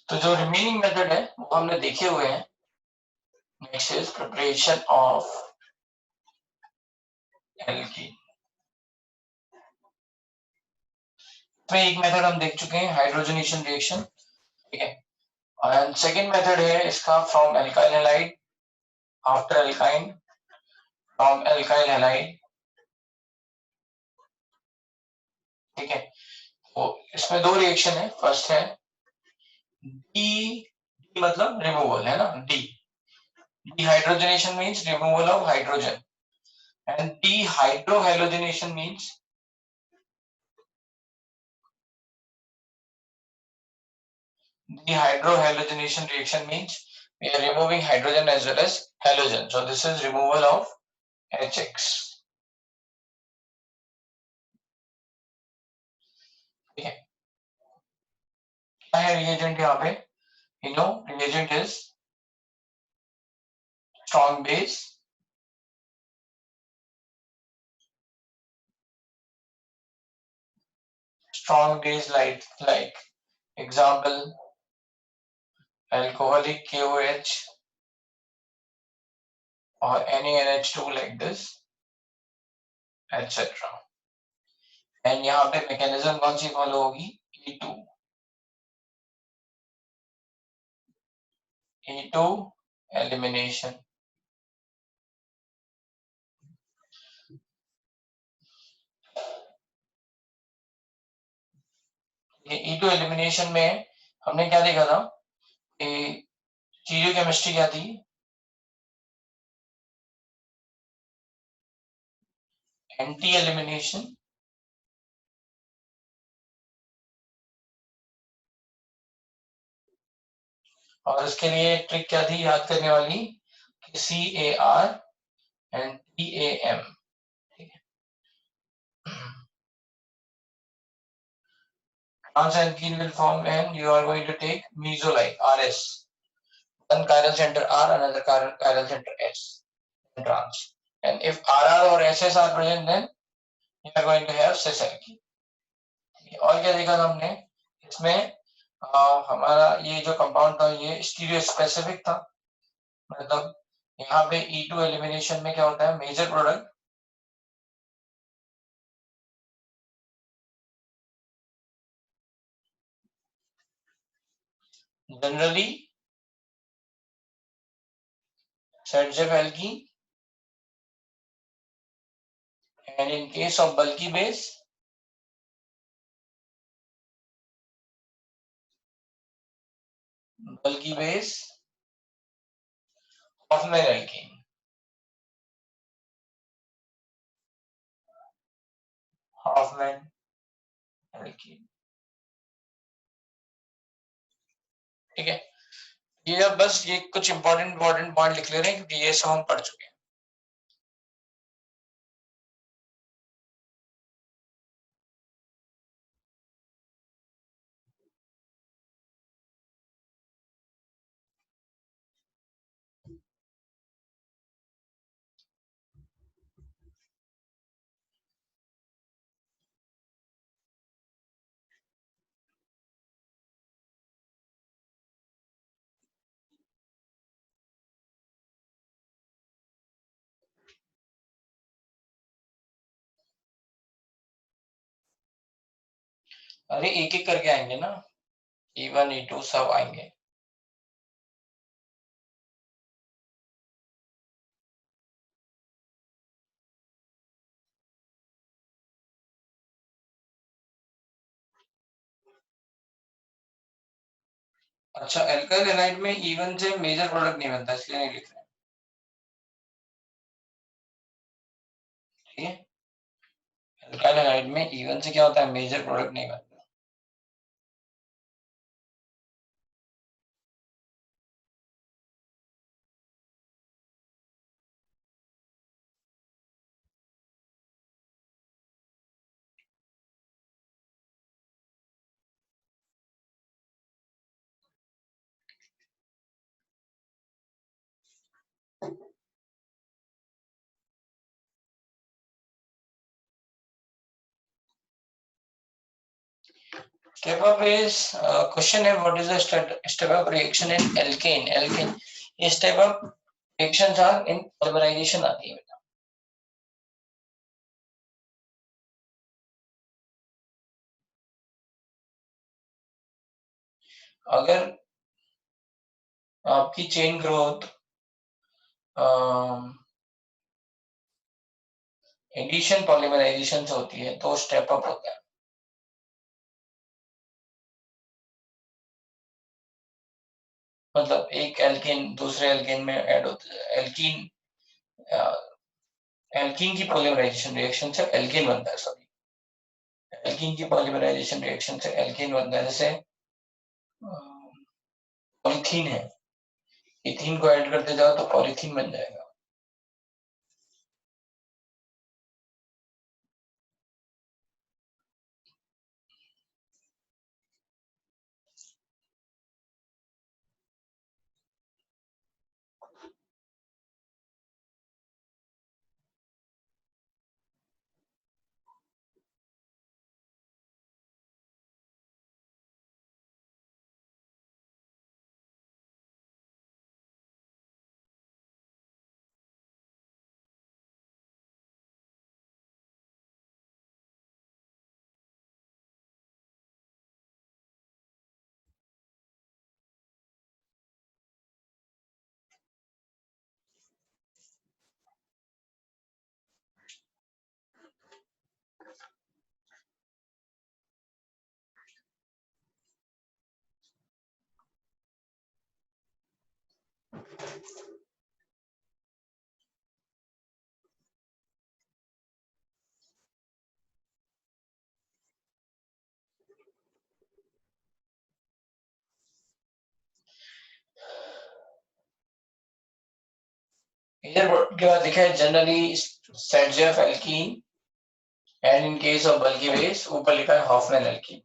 तो जो remaining method है वो हमने देखे हुए हैं। Next is preparation of alkene. इसमें एक मेथड हम देख चुके हैं, हाइड्रोजनेशन रिएक्शन, ठीक है। एंड सेकंड मेथड है इसका from alkyl halide after alkyne, from alkyl halide, ठीक है। तो इसमें दो रिएक्शन है। फर्स्ट है डी मतलब रिमूवल है ना, dehydrogenation means removal of hydrogen, and dehydrohalogenation means dehydrohalogenation reaction means we are removing hydrogen as well as halogen. So this is removal of HX. ठीक है, क्या है reagent यहाँ पे? You know, reagent is strong base, like example alcoholic KOH or any NH2 like this, etc. And यहाँ पे mechanism कौन सी follow होगी? E2 elimination. ये E2 एलिमिनेशन में हमने क्या देखा था कि स्टीरियो केमिस्ट्री क्या थी? एंटी एलिमिनेशन और इसके लिए ट्रिक क्या थी याद करने वाली कि CAR and TAM, ठीक है। Trans-alkene will form and you are going to take mesolite RS, one chiral center R, another chiral center S, trans. And if RR or SS are present, then you are going to have cis alkene. और क्या देखा था हमने इसमें? हमारा ये जो compound था ये स्टीरियो स्पेसिफिक था, मतलब यहाँ पे E2 एलिमिनेशन में क्या होता है? Major product generally ZZ alkene, and in case of bulky base Hoffman alkene, ठीक है। ये अब बस ये कुछ इंपॉर्टेंट पॉइंट लिख ले रहे हैं क्योंकि ये सब हम पढ़ चुके हैं। अरे एक एक करके आएंगे ना, E1 E2 सब आएंगे। अच्छा, एल्काइल हैलाइड में E1 से मेजर प्रोडक्ट नहीं बनता इसलिए नहीं लिख रहे, ठीक है। एल्काइल हैलाइड में E1 से क्या होता है? मेजर प्रोडक्ट नहीं बनता। Step up is question है what is the step up reaction in alkane? Alkane ये step up reactions are in polymerization आती है बेटा. अगर आपकी चेन ग्रोथ एडिशन पॉलीमराइजेशन से होती है तो स्टेप अप होता है. मतलब एक एल्केन दूसरे एल्केन में ऐड होता है. एल्कीन एल्कीन की पॉलीमराइजेशन रिएक्शन से एल्केन बनता है. सॉरी, एल्कीन की पॉलीमराइजेशन रिएक्शन से एल्केन बनता है. जैसे पॉलीथीन है, इथीन को ऐड करते जाओ तो पॉलीथीन बन जाएगा. इधर के बाद लिखा है generally sets of alkene and in case of bulky base ऊपर लिखा है हॉफमैन एल्कीन.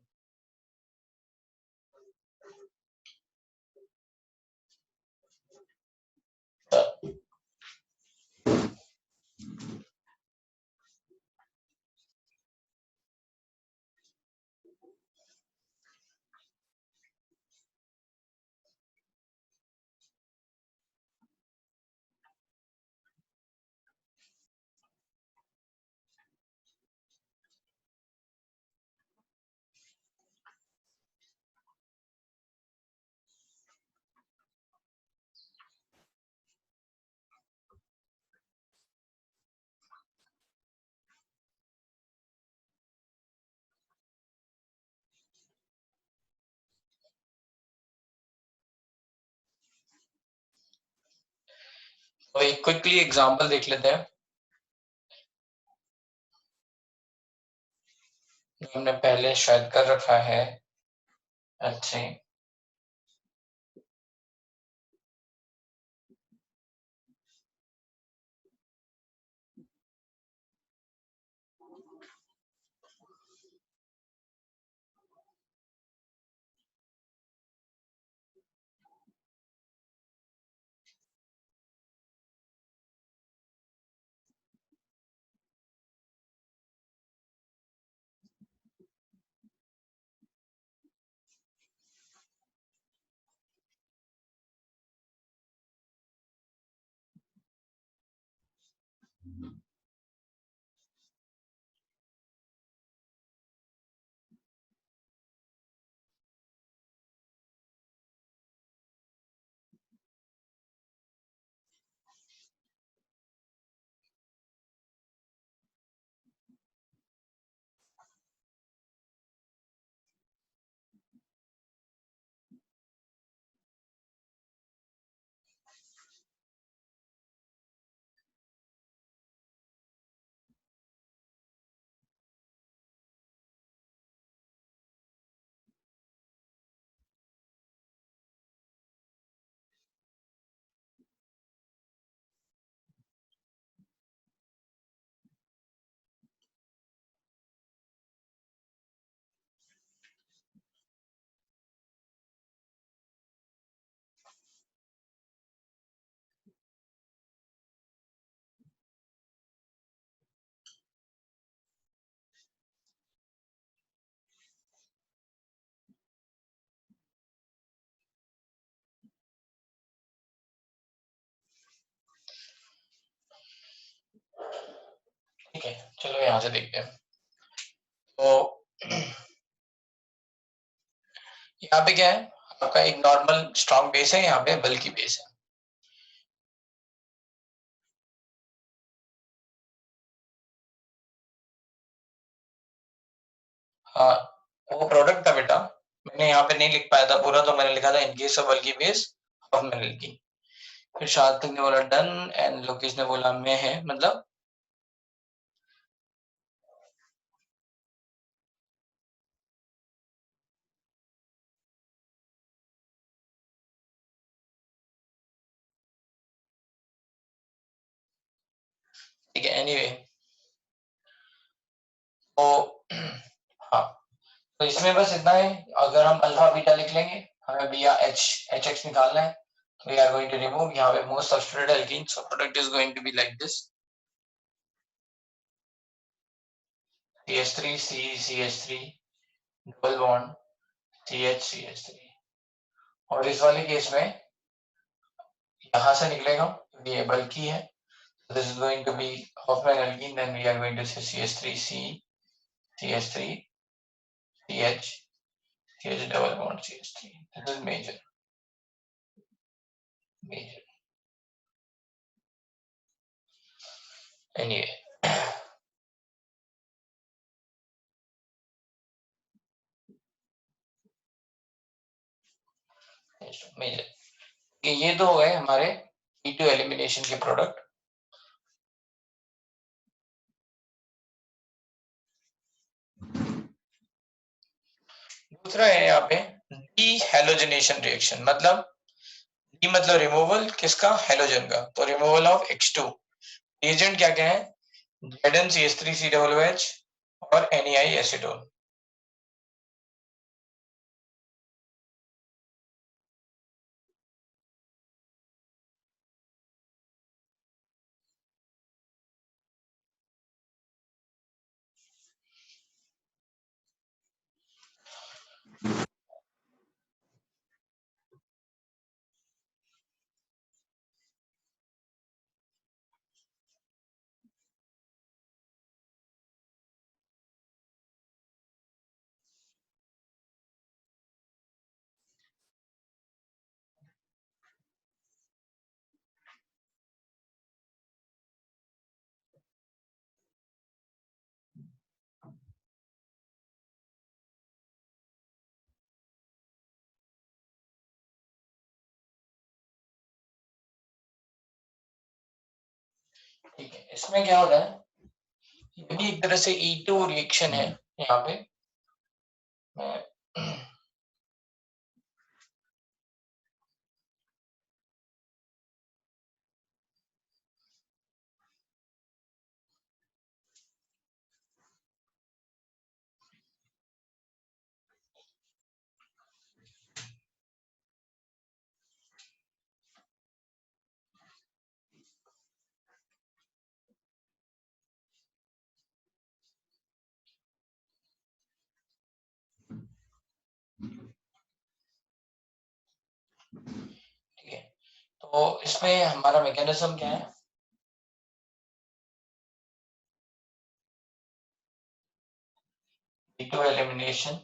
तो एक क्विकली एग्जांपल देख लेते हैं जो हमने पहले शायद कर रखा है. अच्छे यहाँ से देखते हैं। तो यहाँ पे क्या है, आपका एक नॉर्मल स्ट्रॉन्ग बेस है, यहाँ पे बल्कि बेस है। हाँ, वो प्रोडक्ट था बेटा, मैंने यहाँ पे नहीं लिख पाया था पूरा, तो मैंने लिखा था इन केस ऑफ बल्कि बेस ऑफ मिनरल। फिर सार्थक ने बोला डन एंड लोकेश ने बोला मैं है, मतलब ठीक है। एनीवे तो हाँ, तो इसमें बस इतना है, अगर हम अल्फा बीटा लिख लेंगे, हमें बी या एच एक्स निकालना है, तो we are going to remove यहाँ पे most substituted alkene, so product is going to be like this CH3 C CH3 double bond CH CH3। और इस वाले केस में यहाँ से निकलेगा, ये बल्कि है, this is going to be Hoffman alkene, then we are going to say CH3C CH3 CH CH double bond CH3, this is major anyway। Major, ये तो हो गए हमारे E2 एलिमिनेशन के प्रोडक्ट। दूसरा है यहाँ पे डी हेलोजनेशन रिएक्शन, मतलब डी मतलब रिमूवल किसका, हेलोजन का, तो रिमूवल ऑफ H2। एजेंट क्या क्या है, ZnCH3COOH और NEI एसिटोन। ठीक है, इसमें क्या होता है, ये भी एक तरह से E2 रिएक्शन है यहाँ पे। ठीक है, तो इसमें हमारा मैकेनिज्म क्या है, E2 elimination,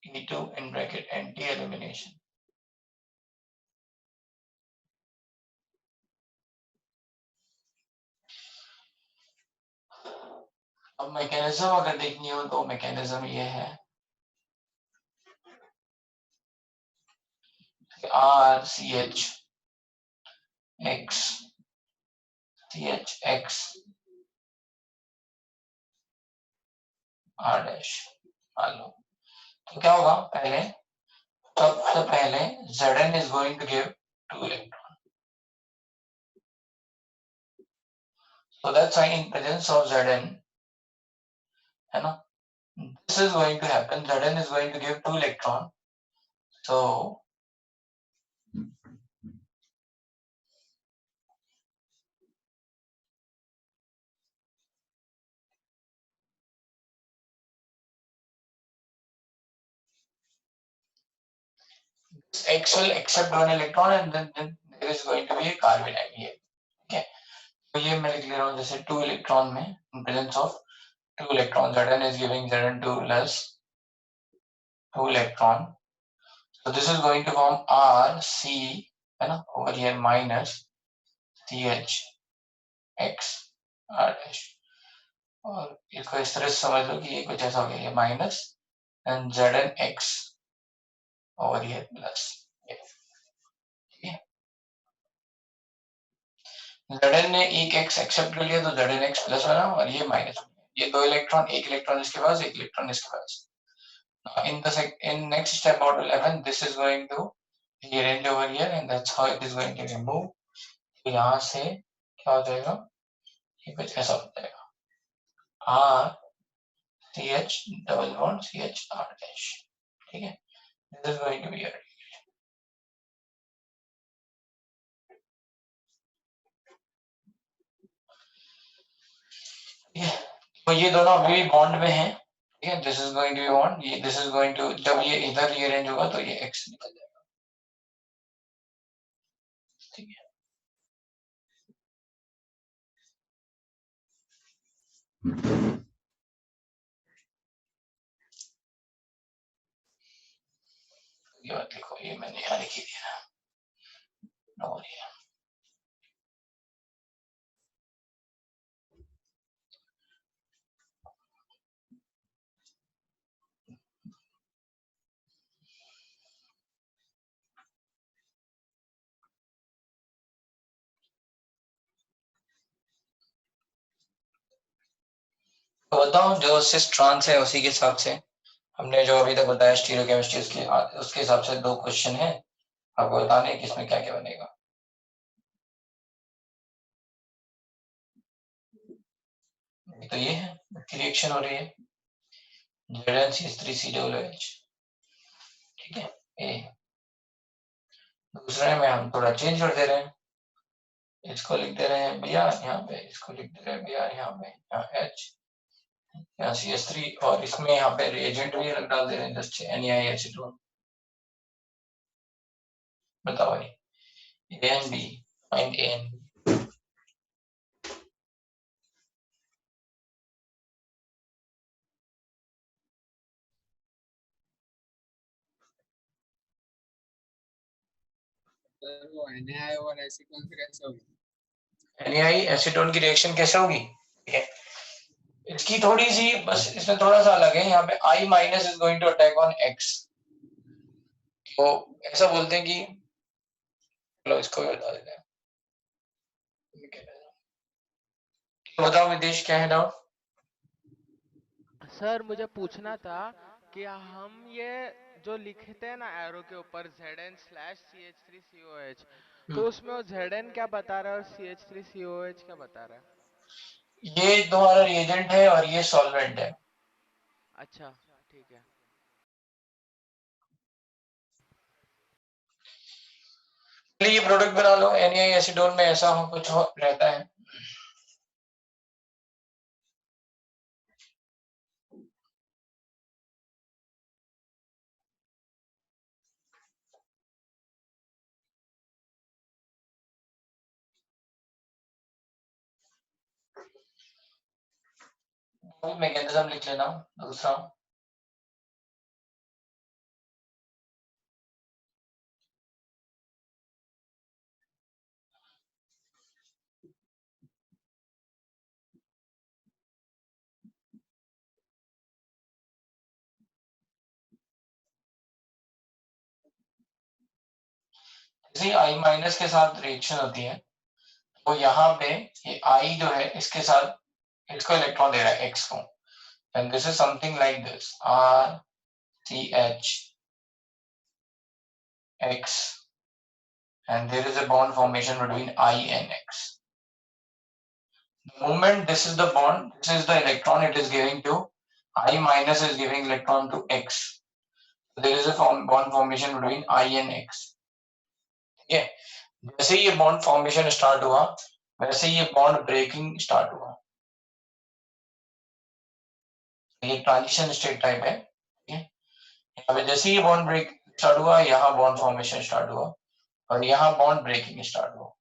E2 in bracket anti elimination। अब मैकेनिज्म अगर देखनी हो तो मैकेनिज्म ये है RCH X CH X R dash मान लो, तो क्या होगा, पहले सबसे पहले Zn is going to give 2 electron, so that's why in presence of Zn है ना, this is going to happen, Zn is going to give 2 electron, so X will accept 1 electron and then there is going to be a carbon here, okay। तो ये मैं लिख ले रहा हूँ जैसे 2 इलेक्ट्रॉन में in presence of 2 electron, Zn is giving Zn2 plus 2 electron. So this is going to form Rc, है ना, over here minus CH x R dash, और इसको इस तरह से समझ लो कि ये कुछ ऐसा हो गया, ये minus and Zn x over here plus, ठीक है। Zn ने एक x एक्सेप्ट कर लिया तो Zn x प्लस बना और ये माइनस, ये 2 इलेक्ट्रॉन, एक इलेक्ट्रॉन इसके पास, एक इलेक्ट्रॉन इसके पास। In next step out 11, this is going to rearrange over here and that's how it is going to be moved. तो यहाँ से क्या हो जाएगा, ये कुछ ऐसा हो जाएगा, R C H double bond C H R dash, ठीक है। This is going to be your, ठीक है। तो ये दोनों अभी बॉन्ड में हैं, ठीक है। This is going to be bond, ये this is going to, जब ये इधर rearrange होगा तो ये X निकल जाएगा, ठीक है। ये बात लिखो, ये मैंने यहाँ लिखी थी ना, नो ये। तो बताओ जो सिस ट्रांस है उसी के हिसाब से हमने जो अभी तक बताया स्टीरियोकेमिस्ट्री, उसके हिसाब से 2 क्वेश्चन है, आपको बताने कि इसमें क्या क्या बनेगा। तो ये है रिएक्शन हो रही है ZnCH3COOH, ठीक है। ए दूसरे में हम थोड़ा चेंज कर दे रहे हैं, इसको लिख दे रहे हैं Br यहाँ पे, इसको लिख दे रहे हैं Br यहाँ पे, यहाँ H, यहाँ CH3, और इसमें यहाँ पे रिएजेंट भी अलग डाल दे रहे हैं जस्ट NaCl2। बताओ भाई, A and B, find A and B। वो NaI और एसीटोन से कैसे होगी? NaI एसीटोन की रिएक्शन कैसे होगी, ठीक है। इसकी थोड़ी सी बस इसमें थोड़ा सा अलग है, यहाँ पे I minus is going to attack on X, तो ऐसा बोलते हैं कि, चलो इसको भी बता देते हैं। बताओ विदेश, क्या है डाउट? सर मुझे पूछना था कि हम ये जो लिखते हैं ना एरो के ऊपर Zn/CH3COH, तो उसमें वो Zn क्या बता रहा है और CH3COH क्या बता रहा है? ये तुम्हारा रिएजेंट है और ये सॉल्वेंट है। अच्छा ठीक है। ये प्रोडक्ट बना लो, NaI एसीटोन में ऐसा हो कुछ हो रहता है। मैकेनिज्म लिख लेना दूसरा, जैसे I माइनस के साथ रिएक्शन होती है तो यहाँ पे ये I जो है इसके साथ इसको इलेक्ट्रॉन दे रहा है X को, and this is something like this, R C H X, and there is a bond formation between I and X. The moment this is the bond, this is the electron it is giving to I minus is giving electron to X. So there is a bond formation between I and X. ठीक है, जैसे ये bond formation start हुआ वैसे ये bond breaking start हुआ, ये transition state type है, ठीक है। यहाँ पे जैसे ये बॉन्ड ब्रेक स्टार्ट हुआ, यहाँ बॉन्ड फॉर्मेशन स्टार्ट हुआ और यहाँ बॉन्ड ब्रेकिंग स्टार्ट हुआ।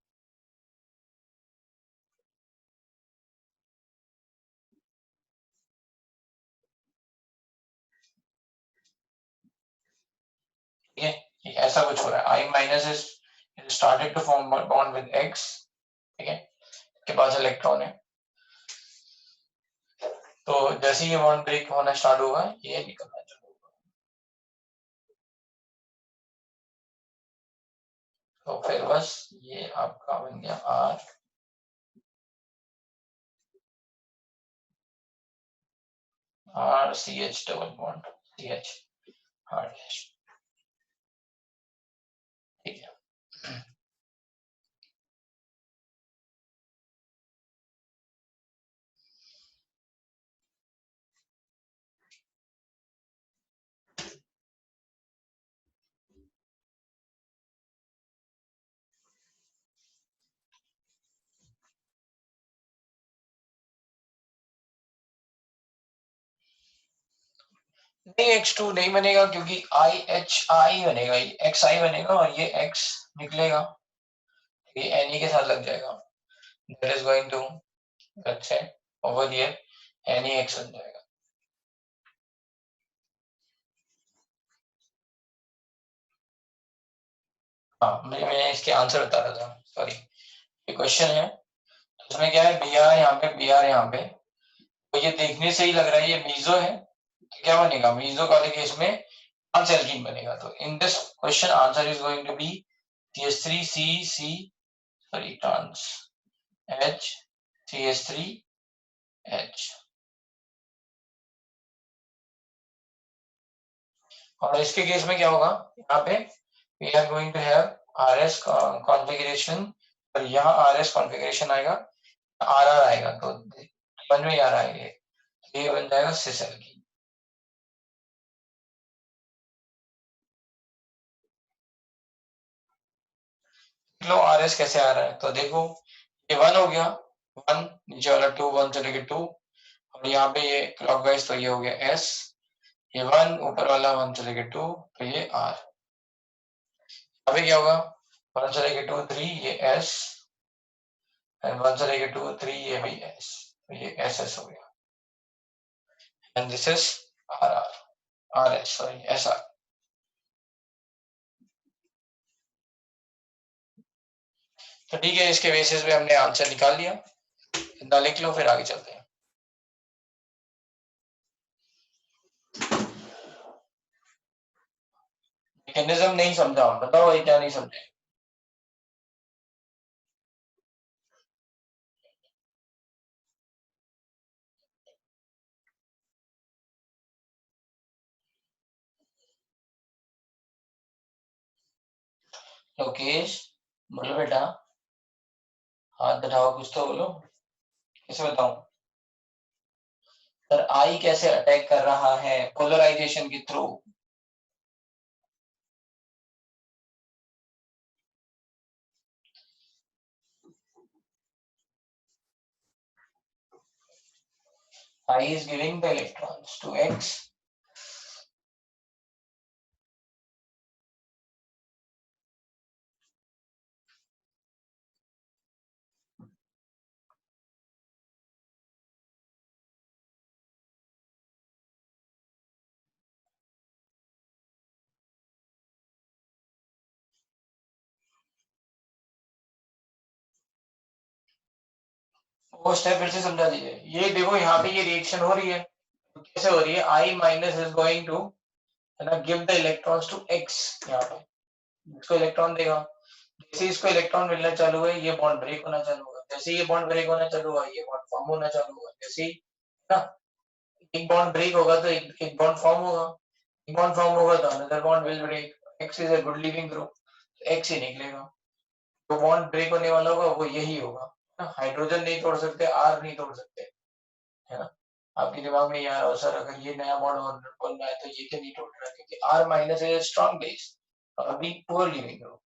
ऐसा कुछ हो रहा है, I minus is started to form bond with X, ठीक है, के पास इलेक्ट्रॉन है, तो जैसे ही ये बॉन्ड ब्रेक होना स्टार्ट होगा ये निकलना चालू होगा। तो फिर बस ये आपका बन गया R C H double bond CH hard dash, ठीक है। नहीं X2 नहीं बनेगा क्योंकि IHI बनेगा, ये XI बनेगा और ये X निकलेगा, ये Ne के साथ लग जाएगा, that is going to let's say over here NeX बन जाएगा। हाँ मैं इसके आंसर बता रहा था, सॉरी, ये क्वेश्चन है, इसमें क्या है Br यहाँ पे, Br यहाँ पे, तो ये देखने से ही लग रहा है ये मीजो है, तो क्या बनेगा मीजो वाले केस में ट्रांस एल्कीन बनेगा, तो in this question answer is going to be CH3C sorry trans H CH3H, और इसके केस में क्या होगा, यहाँ पे we are going to have RS configuration, और यहाँ RS कॉन्फ़िगरेशन आएगा, RR आएगा, तो समझ में आ रहा है ये बन जाएगा सिस एल्कीन। लो RS कैसे आ रहा है, तो देखो ये 1 हो गया, 1 नीचे वाला 2, 1 से लेके 2, और यहाँ पे ये क्लॉकवाइज, तो ये हो गया S, ये 1 ऊपर वाला 1 से लेके 2, तो ये R, अभी क्या होगा 1 से लेके 2 3, ये S, एंड 1 से लेके 2 3, ये भी S, तो ये SS हो गया, and this is RS sorry SR। तो ठीक है, इसके बेसिस पे हमने आंसर निकाल लिया, इतना लिख लो फिर आगे चलते हैं। मैकेनिज्म नहीं समझा, बताओ ये क्या नहीं समझे। लोकेश बोलो बेटा, हाथ उठाओ, कुछ तो बोलो, कैसे बताऊं सर, आई कैसे अटैक कर रहा है पोलराइजेशन के through. I is giving the electrons to X, वो स्टेप फिर से समझा दीजिए। ये देखो यहाँ पे ये रिएक्शन हो रही है, तो कैसे हो रही है, I minus is going to है ना give the electrons to X, यहाँ पे इसको इलेक्ट्रॉन देगा, जैसे इसको इलेक्ट्रॉन मिलना चालू है ये बॉन्ड ब्रेक होना चालू होगा, जैसे ये बॉन्ड ब्रेक होना चालू हुआ ये बॉन्ड फॉर्म होना चालू होगा, जैसे ही ना एक बॉन्ड ब्रेक होगा तो एक बॉन्ड फॉर्म होगा, एक बॉन्ड फॉर्म होगा तो another bond will break, X is a good leaving group, X ही निकलेगा, तो बॉन्ड ब्रेक होने वाला होगा वो यही होगा ना, हाइड्रोजन नहीं तोड़ सकते, R नहीं तोड़ सकते, है ना। आपके दिमाग में ये आ रहा हो सर अगर ये नया बॉन्ड और बनना है तो ये क्यों नहीं तोड़ रहा, क्योंकि R minus is strong base और बी पुअर लिविंग ग्रुप,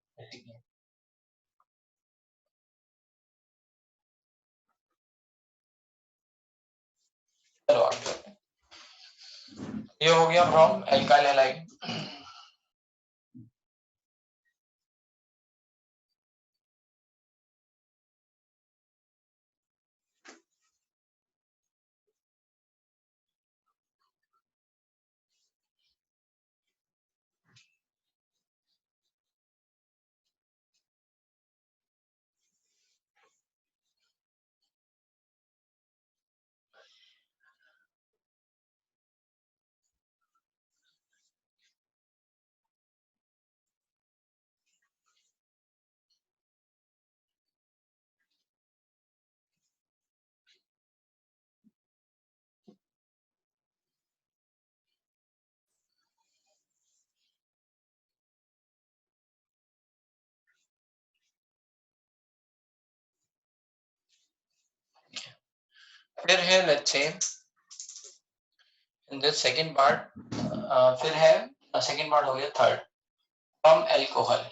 चलो आगे चलते हैं। ये हो गया फ्रॉम एल्काइल हैलाइड। फिर है let's say in this second part, फिर है सेकंड पार्ट हो गया थर्ड, फ्रॉम एल्कोहल।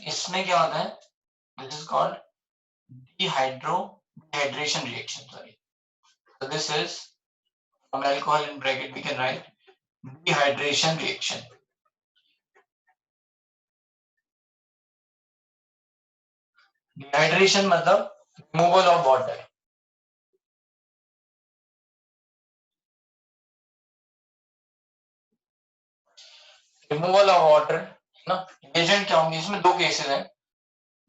इसमें क्या होता है, this is called dehydration reaction, sorry. So this is from alcohol, in bracket we can write dehydration reaction. Dehydration मतलब removal of water. Removal of water ना, reagent क्या होंगे इसमें, दो केसेस हैं,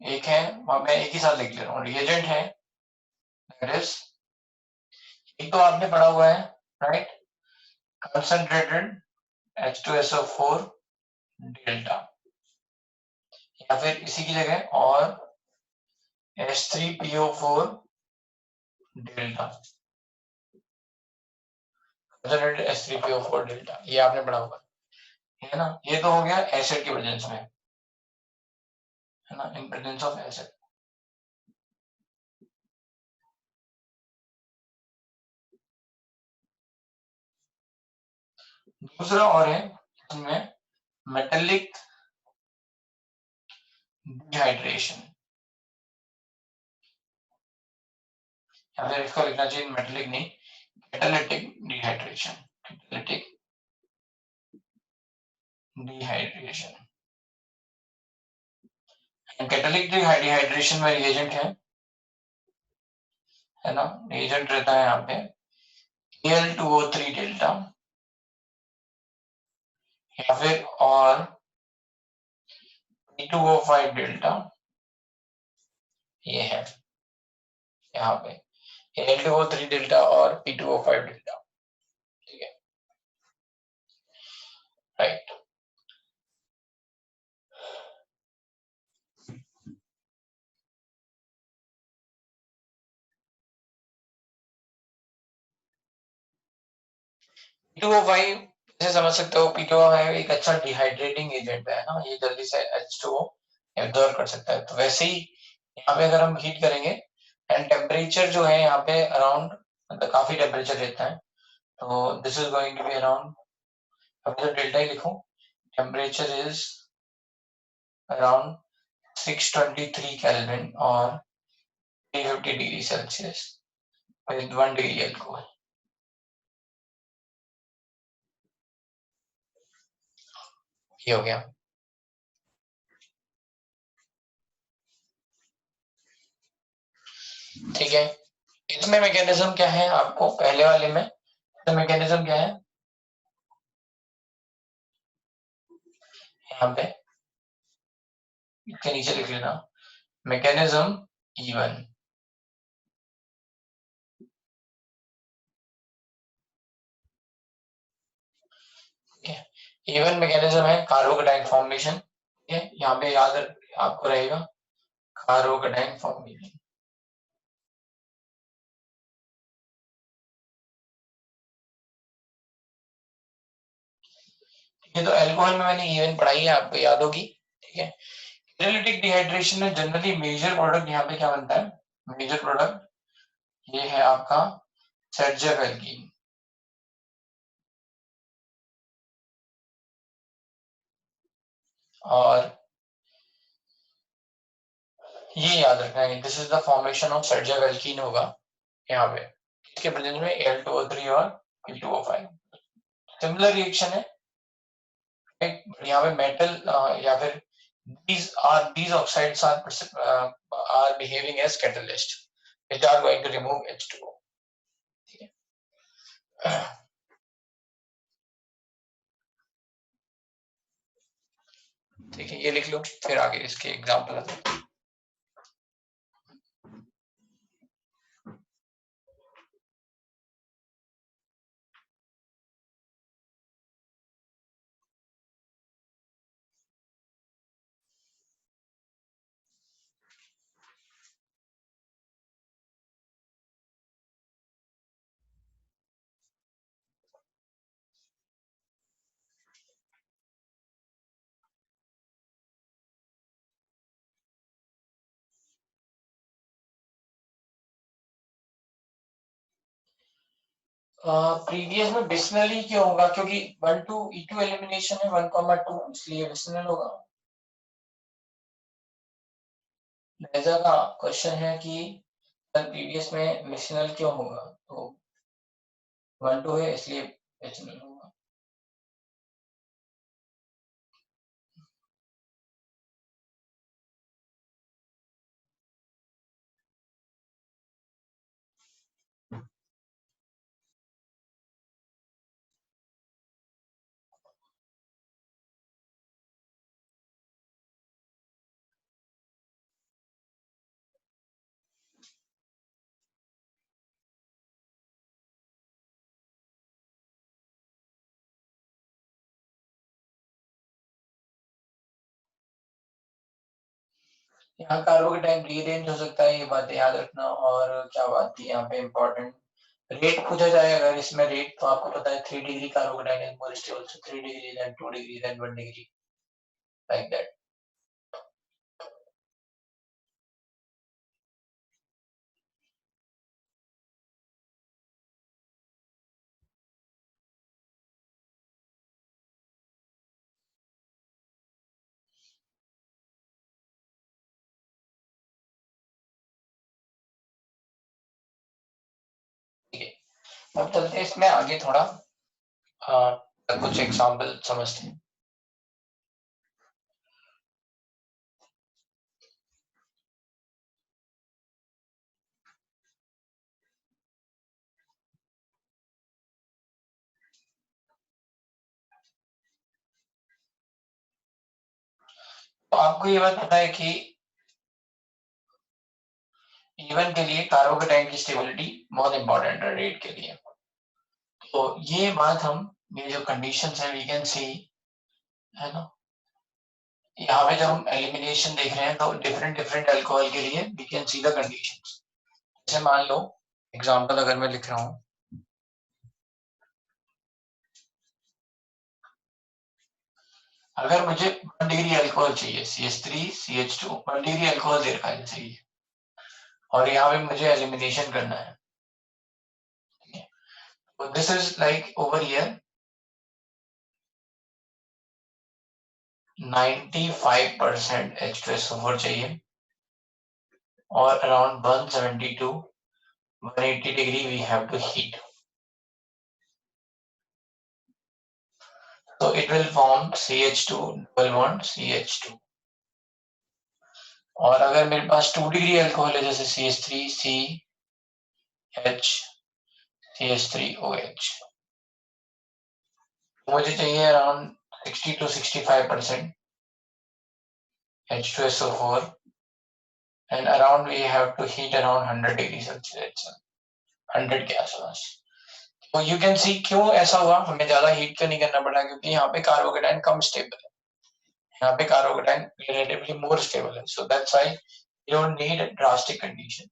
एक है मैं एक ही साथ लिख ले रहा हूँ, reagent है that is, एक तो आपने पढ़ा हुआ है राइट, concentrated H2SO4 डेल्टा, या फिर इसी की जगह और H3PO4 delta, concentrated H3PO4 delta, ये आपने पढ़ा हुआ है ना। ये तो हो गया एसिड के प्रेजेंस में, है ना, इन प्रेजेंस ऑफ एसिड। दूसरा और है इसमें मेटेलिक डिहाइड्रेशन, या फिर इसको लिखना चाहिए मेटेलिक नहीं, catalytic dehydration, catalytic dehydration. Catalytic dehydration में रिएजेंट है ना, रिएजेंट रहता है यहाँ पे Al2O3 डेल्टा, या फिर और P2O5 डेल्टा, ये है यहाँ पे Al2O3 डेल्टा और P2O5 डेल्टा, ठीक है राइट। P2O5 जैसे समझ सकते हो, P2O5 एक अच्छा डिहाइड्रेटिंग एजेंट है ना, ये जल्दी से H2O एब्जॉर्ब कर सकता है। तो वैसे ही यहाँ पे अगर हम हीट करेंगे एंड टेम्परेचर जो है यहाँ पे अराउंड, मतलब काफी टेम्परेचर रहता है, तो this is going to be around, अभी तो डेल्टा ही लिखूं, टेम्परेचर इज अराउंड 623 केल्विन और 350 degree Celsius with 1 degree alcohol. ये हो गया, ठीक है। इसमें मैकेनिज्म क्या है, आपको पहले वाले में मैकेनिज्म क्या है, यहाँ पे इसके नीचे लिख लेना मैकेनिज्म E1, E1 मैकेनिज्म है कार्बोकेटाइन फॉर्मेशन, ठीक है, यहाँ पे याद आपको रहेगा कार्बोकेटाइन फॉर्मेशन। ये तो अल्कोहल में मैंने E1 पढ़ाई है, आपको याद होगी, ठीक है। कैटालिटिक डिहाइड्रेशन में जनरली मेजर प्रोडक्ट यहाँ पे क्या बनता है, मेजर प्रोडक्ट ये है आपका सर्जक एल्कीन, और ये याद रखना है this is the formation of सर्जक एल्कीन होगा यहाँ पे, इसके प्रेजेंस में Al2O3 और P2O5। सिमिलर रिएक्शन है, यहाँ पे मेटल या फिर these oxides are behaving as catalyst which are going to remove H2O, ठीक है। ठीक है, ये लिख लो, फिर आगे इसके एग्जांपल। प्रीवियस में विसनल ही क्यों होगा, क्योंकि 1 to E2 एलिमिनेशन है 1,2 इसलिए विसनल होगा। ऐसा का क्वेश्चन है कि प्रीवियस में विसनल क्यों होगा, तो 1-2 है इसलिए विसनल होगा। यहाँ कार्बोकेटाइन रीअरेंज हो सकता है, ये बातें याद रखना। और क्या बात थी यहाँ पे इम्पोर्टेंट, रेट पूछा जाए अगर इसमें रेट, तो आपको पता है 3 degree carbocation is more stable, so 3 degree then 2 degree then 1 degree, like that. ठीक है, अब चलते हैं इसमें आगे थोड़ा कुछ एग्जाम्पल समझते हैं। तो आपको ये बात पता है कि इवन के लिए कार्बोकेटाइन की स्टेबिलिटी बहुत इंपॉर्टेंट है रेट के लिए। तो ये बात हम, ये जो कंडीशंस है वी कैन सी, है ना, यहाँ पे जब हम एलिमिनेशन देख रहे हैं तो डिफरेंट डिफरेंट अल्कोहल के लिए we can see the conditions. जैसे मान लो एग्जांपल अगर मैं लिख रहा हूँ, अगर मुझे 1 डिग्री अल्कोहल चाहिए CH3 CH2 1 डिग्री अल्कोहल दे रखा है जैसे ये, और यहाँ पे मुझे एलिमिनेशन करना है, तो this is like over here 95% H2SO4 चाहिए, और around 170 to 180 degree we have to heat, so it will form CH2 double bond CH2। और अगर मेरे पास 2 डिग्री अल्कोहल है जैसे CH3 CH CH3OH, मुझे चाहिए around 60 to 65% H2SO4 and around we have to heat around 100 degrees Celsius, 100 के आसपास। तो यू कैन सी क्यों ऐसा हुआ, हमें ज्यादा हीट क्यों नहीं करना पड़ा, क्योंकि यहाँ पे कार्बोकेटाइन कम स्टेबल है, यहाँ पे कार्बोकेटाइन रिलेटिवली मोर स्टेबल है, so that's why you don't need a drastic condition।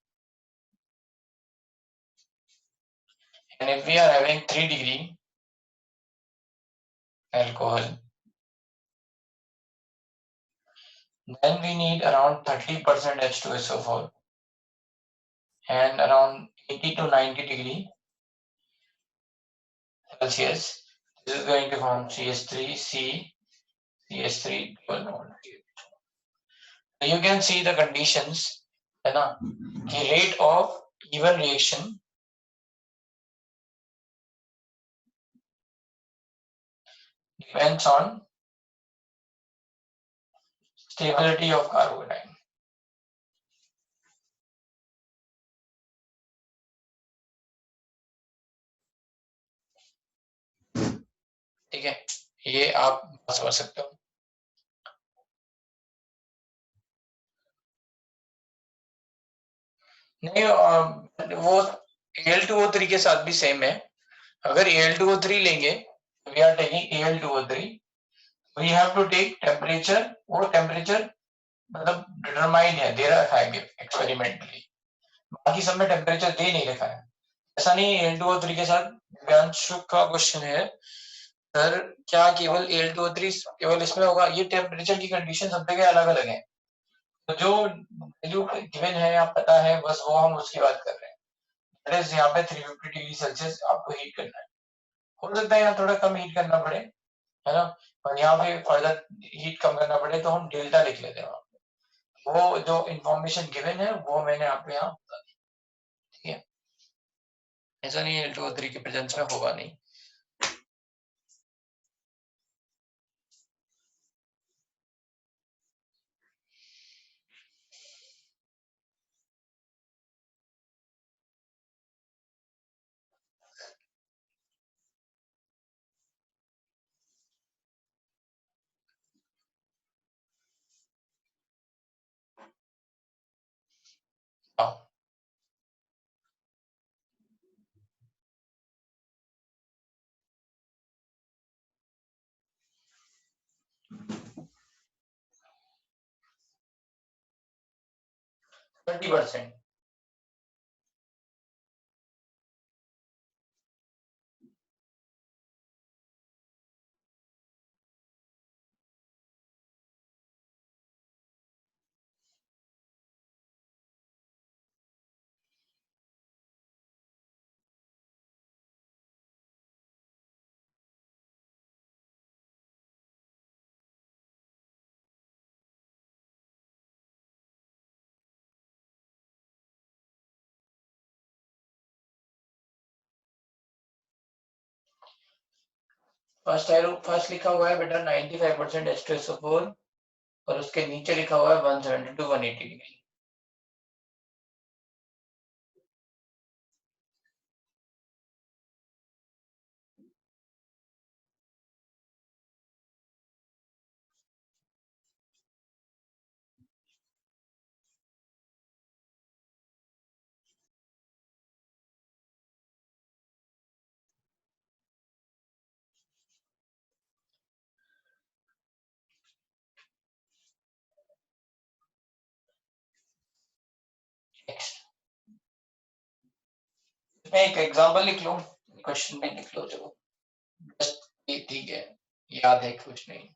And if we are having 3 degree alcohol, then we need around 30% H2SO4 and around 80 to 90 degree Celsius. This is going to form CH3C CH3 double bond। So you can see the conditions, है ना, कि rate of even reaction depends on stability of carbocation. ठीक है, ये आप समझ सकते हो। नहीं, वो Al2O3 के साथ भी सेम है। अगर Al2O3 लेंगे, we are taking Al2O3, we have to take temperature, वो टेम्परेचर मतलब डिटरमाइन है, दे रखा है एक्सपेरिमेंटली, बाकी सब में टेम्परेचर दे नहीं रखा है। ऐसा नहीं Al2O3 के साथ। व्यांशु का क्वेश्चन है, सर क्या केवल Al2O3 केवल इसमें होगा, ये टेम्परेचर की कंडीशन सब जगह अलग अलग है, तो जो वैल्यू गिवन है या पता है बस वो हम उसकी बात कर रहे हैं। यहाँ पे 350 डिग्री सेल्सियस आपको हीट करना है। हो सकता है यहाँ थोड़ा कम हीट करना पड़े, है ना, और यहाँ पे फर्दर हीट कम करना पड़े, तो हम डेल्टा लिख लेते हैं। वो जो इंफॉर्मेशन गिवन है वो मैंने आपको यहाँ बता दी, ठीक है। ऐसा नहीं है 2 और 3 के प्रेजेंस में होगा नहीं। हाँ 30%। फर्स्ट लिखा हुआ है बेटा 95% H2SO4 और उसके नीचे लिखा हुआ है 170 to 180 डिग्री। मैं एक एग्जांपल लिख लूं, क्वेश्चन में लिख लो जो बस, ठीक है, याद है कुछ नहीं।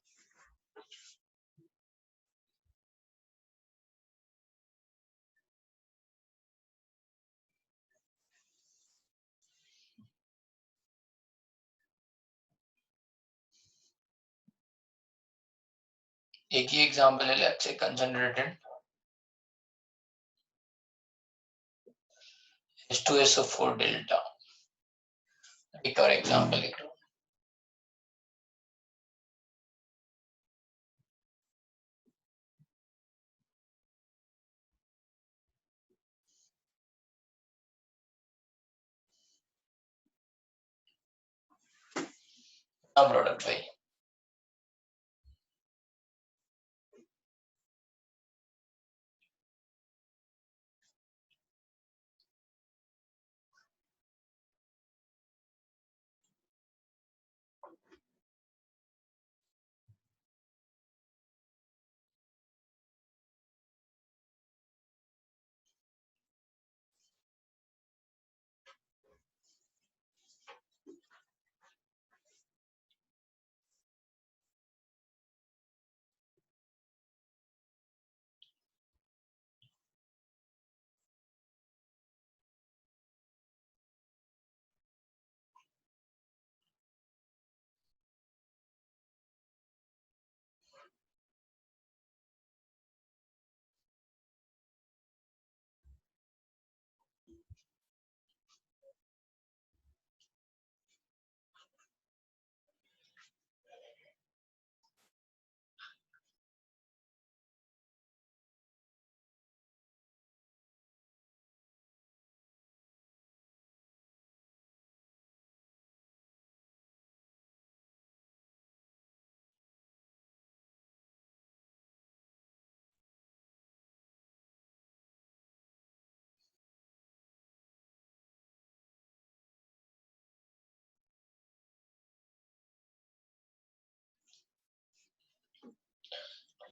एक ही एग्जांपल है, let's say concentrated H2SO4 delta. एक और एग्जांपल लिख लो। प्रोडक्ट भाई,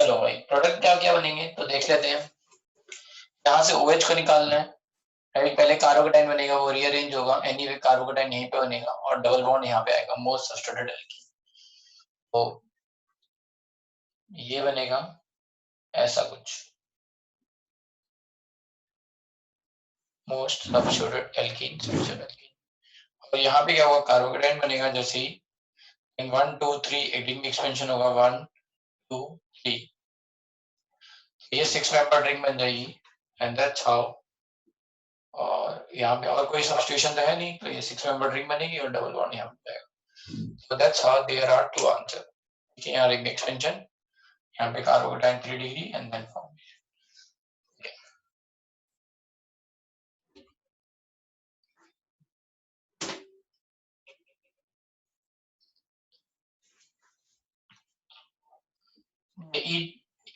चलो भाई प्रोडक्ट क्या क्या बनेंगे तो देख लेते हैं। यहाँ से OH को निकालना है, राइट। पहले कार्बोकेटाइन बनेगा, वो रीअरेंज होगा, एनीवे कार्बोकेटाइन यहीं पे बनेगा और डबल बॉन्ड यहाँ पे आएगा, मोस्ट सब्स्टिट्यूटेड एल्कीन। तो ये बनेगा ऐसा कुछ, most substituted alkene special alkene. और यहाँ पे क्या होगा, कार्बोकेटाइन बनेगा जैसे ही इन 1 2 3 एडिंग एक्सपेंशन होगा 1 2 3, ये 6 मेंबर रिंग बन जाएगी एंड दैट्स हाउ। और यहाँ पे और कोई सब्स्टिट्यूशन तो है नहीं, तो ये 6 मेंबर रिंग बनेगी और डबल बॉन्ड यहाँ पे जाएगा। So that's how there are two answer। यहाँ रिंग एक्सपेंशन, यहाँ पे carbocation 3 degree and then formation.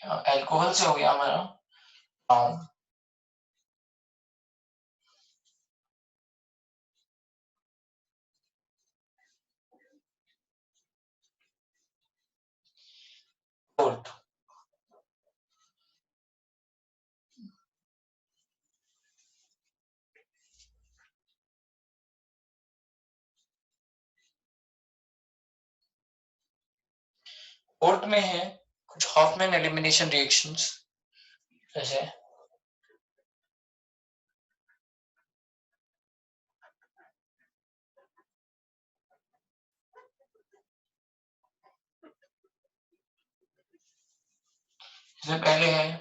Alcohol से हो गया हमारा नाउन। फोर्थ, फोर्थ में है कुछ हॉफमैन एलिमिनेशन रिएक्शंस, जैसे इसमें पहले है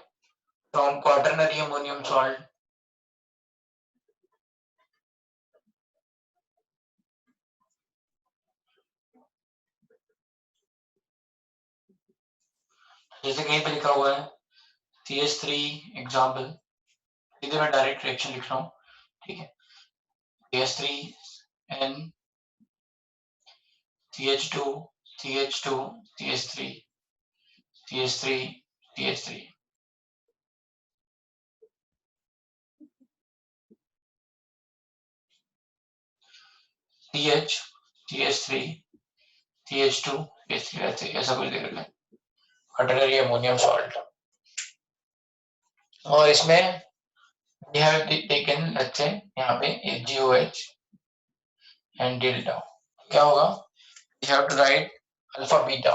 फ्रॉम क्वाटरनरी अमोनियम सॉल्ट, जैसे कहीं पे लिखा हुआ है CH3 एग्जाम्पल, सीधे मैं डायरेक्ट रिएक्शन लिख रहा हूँ, ठीक है। CH3 N CH2 CH2 CH3 CH3 CH3, CH CH3 CH2 CH3, ऐसा कुछ लिख लें, क्वाटरनरी अमोनियम सॉल्ट। और इसमें we have taken let's say यहाँ पे HgOH and delta, क्या होगा, you have to write alpha beta,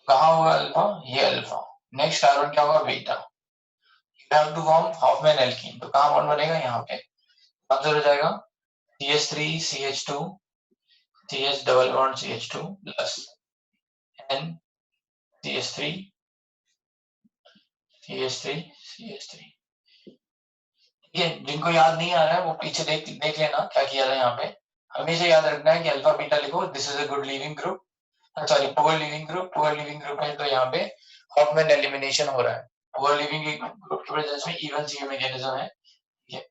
कहाँ होगा अल्फा, ये अल्फा, नेक्स्ट कार्बन क्या होगा beta, you have to form Hofmann alkene, तो कहाँ बॉन्ड बनेगा, यहाँ पे आंसर हो जाएगा CH3 CH2 CH double bond CH2 plus N CH3 CH3 CH3। ठीक है, जिनको याद नहीं आ रहा है वो पीछे देख लेना क्या किया था यहाँ पे। हमेशा याद रखना है कि अल्फा बीटा लिखो, this is a good leaving group, sorry poor leaving group, poor leaving group है तो यहाँ पे हॉफमैन एलिमिनेशन हो रहा है। पुअर लीविंग ग्रुप की वजह से इवन सी मैकेनिज्म है, ठीक है।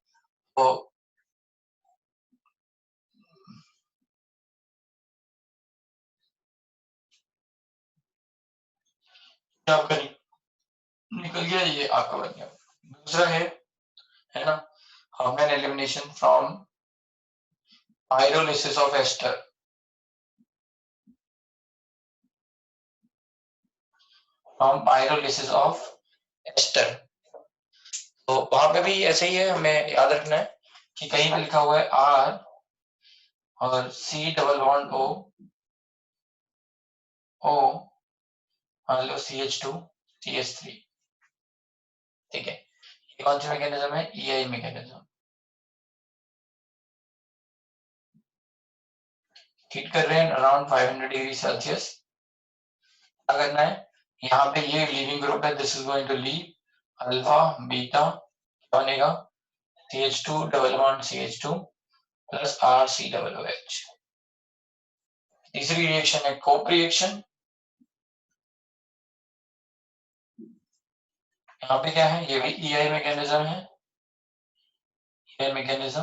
तो आपका निकल गया, ये आपका बन गया। दूसरा है ना, Hofmann elimination from pyrolysis of ester, from pyrolysis of ester. तो वहां पे भी ऐसे ही है, हमें याद रखना है कि कहीं पे लिखा हुआ है R और C डबल बॉन्ड O, मान लो CH2 CH3, ठीक है। ये कौन सी मैकेनिज्म है, EI मैकेनिज्म। हीट कर रहे हैं अराउंड 500 डिग्री सेल्सियस, क्या करना है, यहाँ पे ये लीविंग ग्रुप है, this is going to leave alpha beta, क्या बनेगा CH2 double bond CH2 plus RC double OH। तीसरी रिएक्शन है कोप रिएक्शन, यहाँ पे क्या है, ये भी EI मैकेनिज्म है, EI mechanism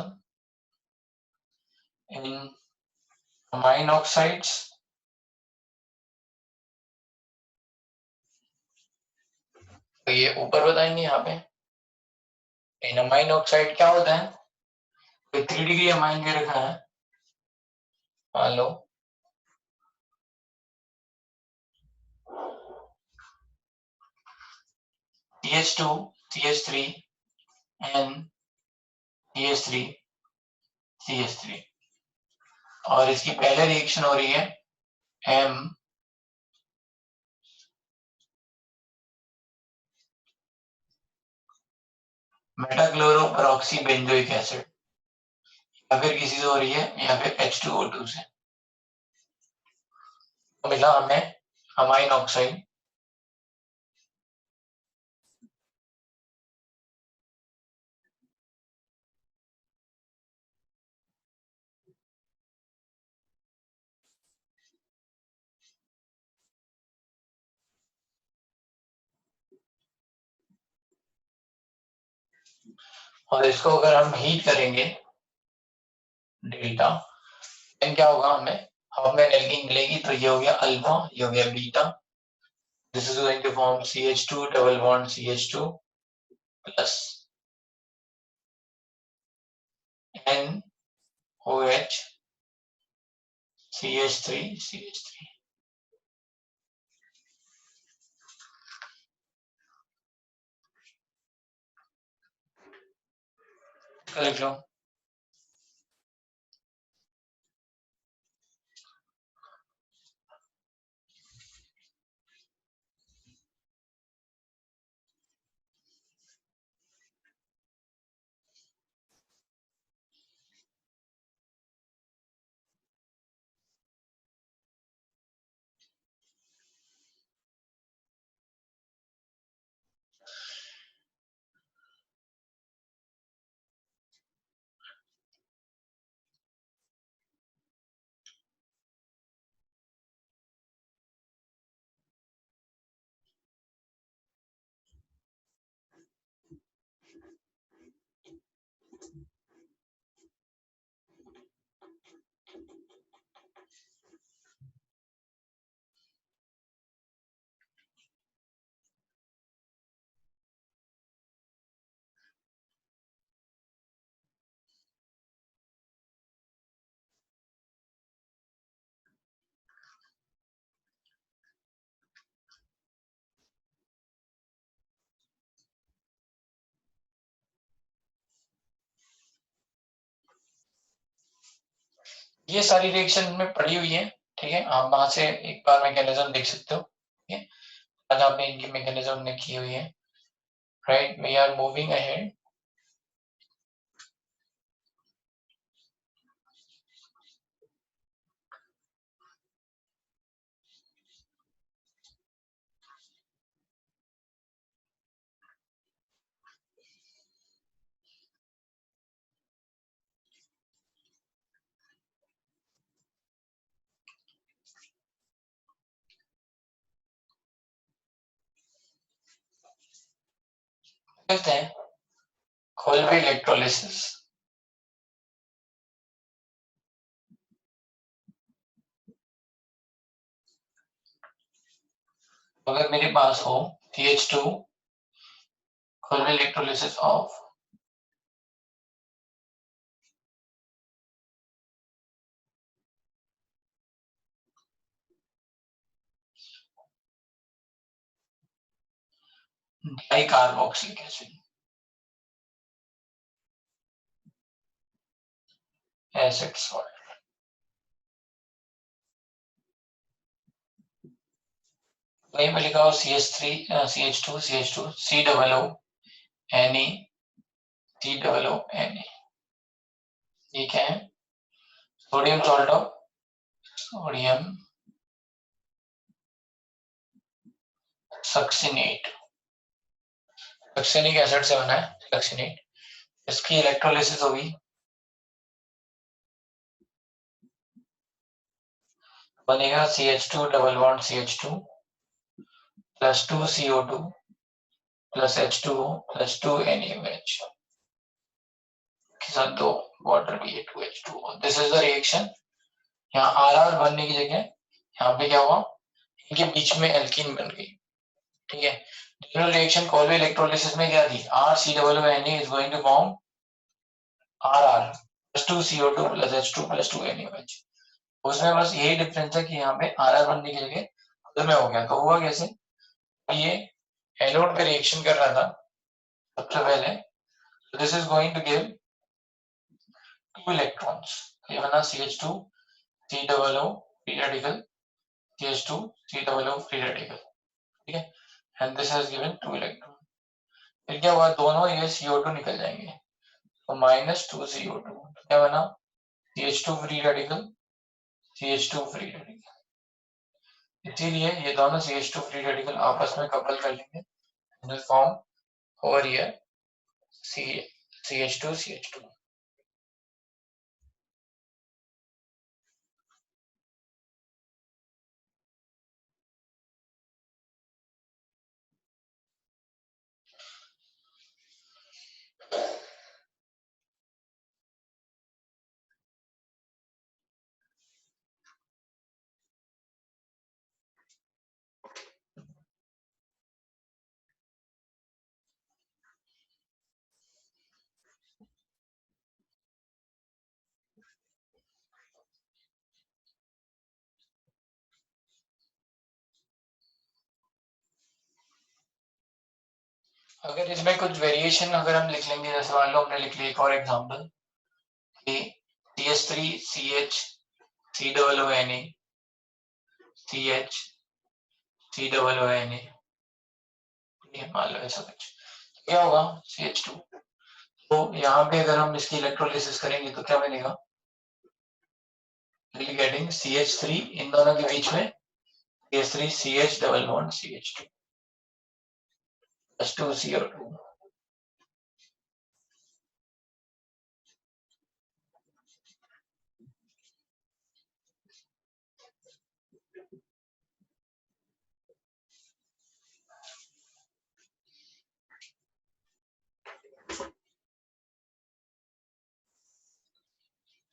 in amine oxides, तो ये ऊपर बताएंगे यहाँ पे। इन अमाइन ऑक्साइड क्या होता है, कोई 3 डिग्री अमाइन दे रखा है, मान लो CH2 CH3 N CH3 CH3, और इसकी पहले रिएक्शन हो रही है M मेटाक्लोरोपेरॉक्सी बेंजोइक एसिड, या फिर किसी से हो रही है, या फिर H2O2 से। तो मिला हमें अमाइन ऑक्साइड, और इसको अगर हम हीट करेंगे डेल्टा, देन क्या होगा, हमें एल्कीन मिलेगी। तो ये हो गया अल्फा, ये हो गया beta. This is going to form CH2 double bond CH2 plus NOH CH3 CH3। लिख लो। ये सारी रिएक्शन में पड़ी हुई है, ठीक है। आप वहां से एक बार मैकेनिज्म देख सकते हो, ठीक है। आज आपने इनकी मैकेनिज्म ने की हुई है, right. We are moving ahead. कहते हैं कोलबी इलेक्ट्रोलिसिस। अगर मेरे पास हो CH2, Kolbe electrolysis of dicarboxylic acid, acid salt. वहीं पे लिखा हो CH3 CH2 CH2 COO Ne COO Ne, ठीक है। Sodium salt of sodium succinate, succinic acid से बना है सक्सिनेट। इसकी इलेक्ट्रोलिसिस होगी, बनेगा CH2 double bond CH2 plus 2 CO2 plus H2O plus 2 NaOH के साथ 2 वाटर भी है 2H2O। This is the reaction. यहाँ RR बनने की जगह यहाँ पे क्या हुआ, इनके बीच में एल्कीन बन गई, ठीक है। जनरल रिएक्शन कोलबी इलेक्ट्रोलिसिस में क्या थी, RCOO Na is going to form RR plus 2 CO2 plus H2 plus 2 NaOH। उसमें बस यही डिफरेंस है कि यहाँ पे RR बनने की जगह खुद में हो गया। तो हुआ कैसे, ये एनोड पे रिएक्शन कर रहा था सबसे पहले, this is going to give 2 electrons. ये बना CH2 COO free radical, CH2 COO free radical, ठीक है। And this has given 2 electron. फिर क्या हुआ, दोनों ये CO2 निकल जाएंगे, तो -2 CO2, क्या बना, CH2 free radical, CH2 free radical. इसीलिए ये दोनों CH2 फ्री रेडिकल आपस में कपल कर लेंगे, will form over here CH2 CH2। अगर इसमें कुछ वेरिएशन अगर हम लिख लेंगे, जैसे मान लो हमने लिख लिया एक और एग्जांपल कि CH3 CH COONA CH COONA, ये मान लो ऐसा कुछ, तो क्या होगा CH2, तो यहाँ पे अगर हम इसकी इलेक्ट्रोलिसिस करेंगे तो क्या बनेगा, गेटिंग CH3, इन दोनों के बीच में CH3 CH double bond CH2 plus 2 CO2।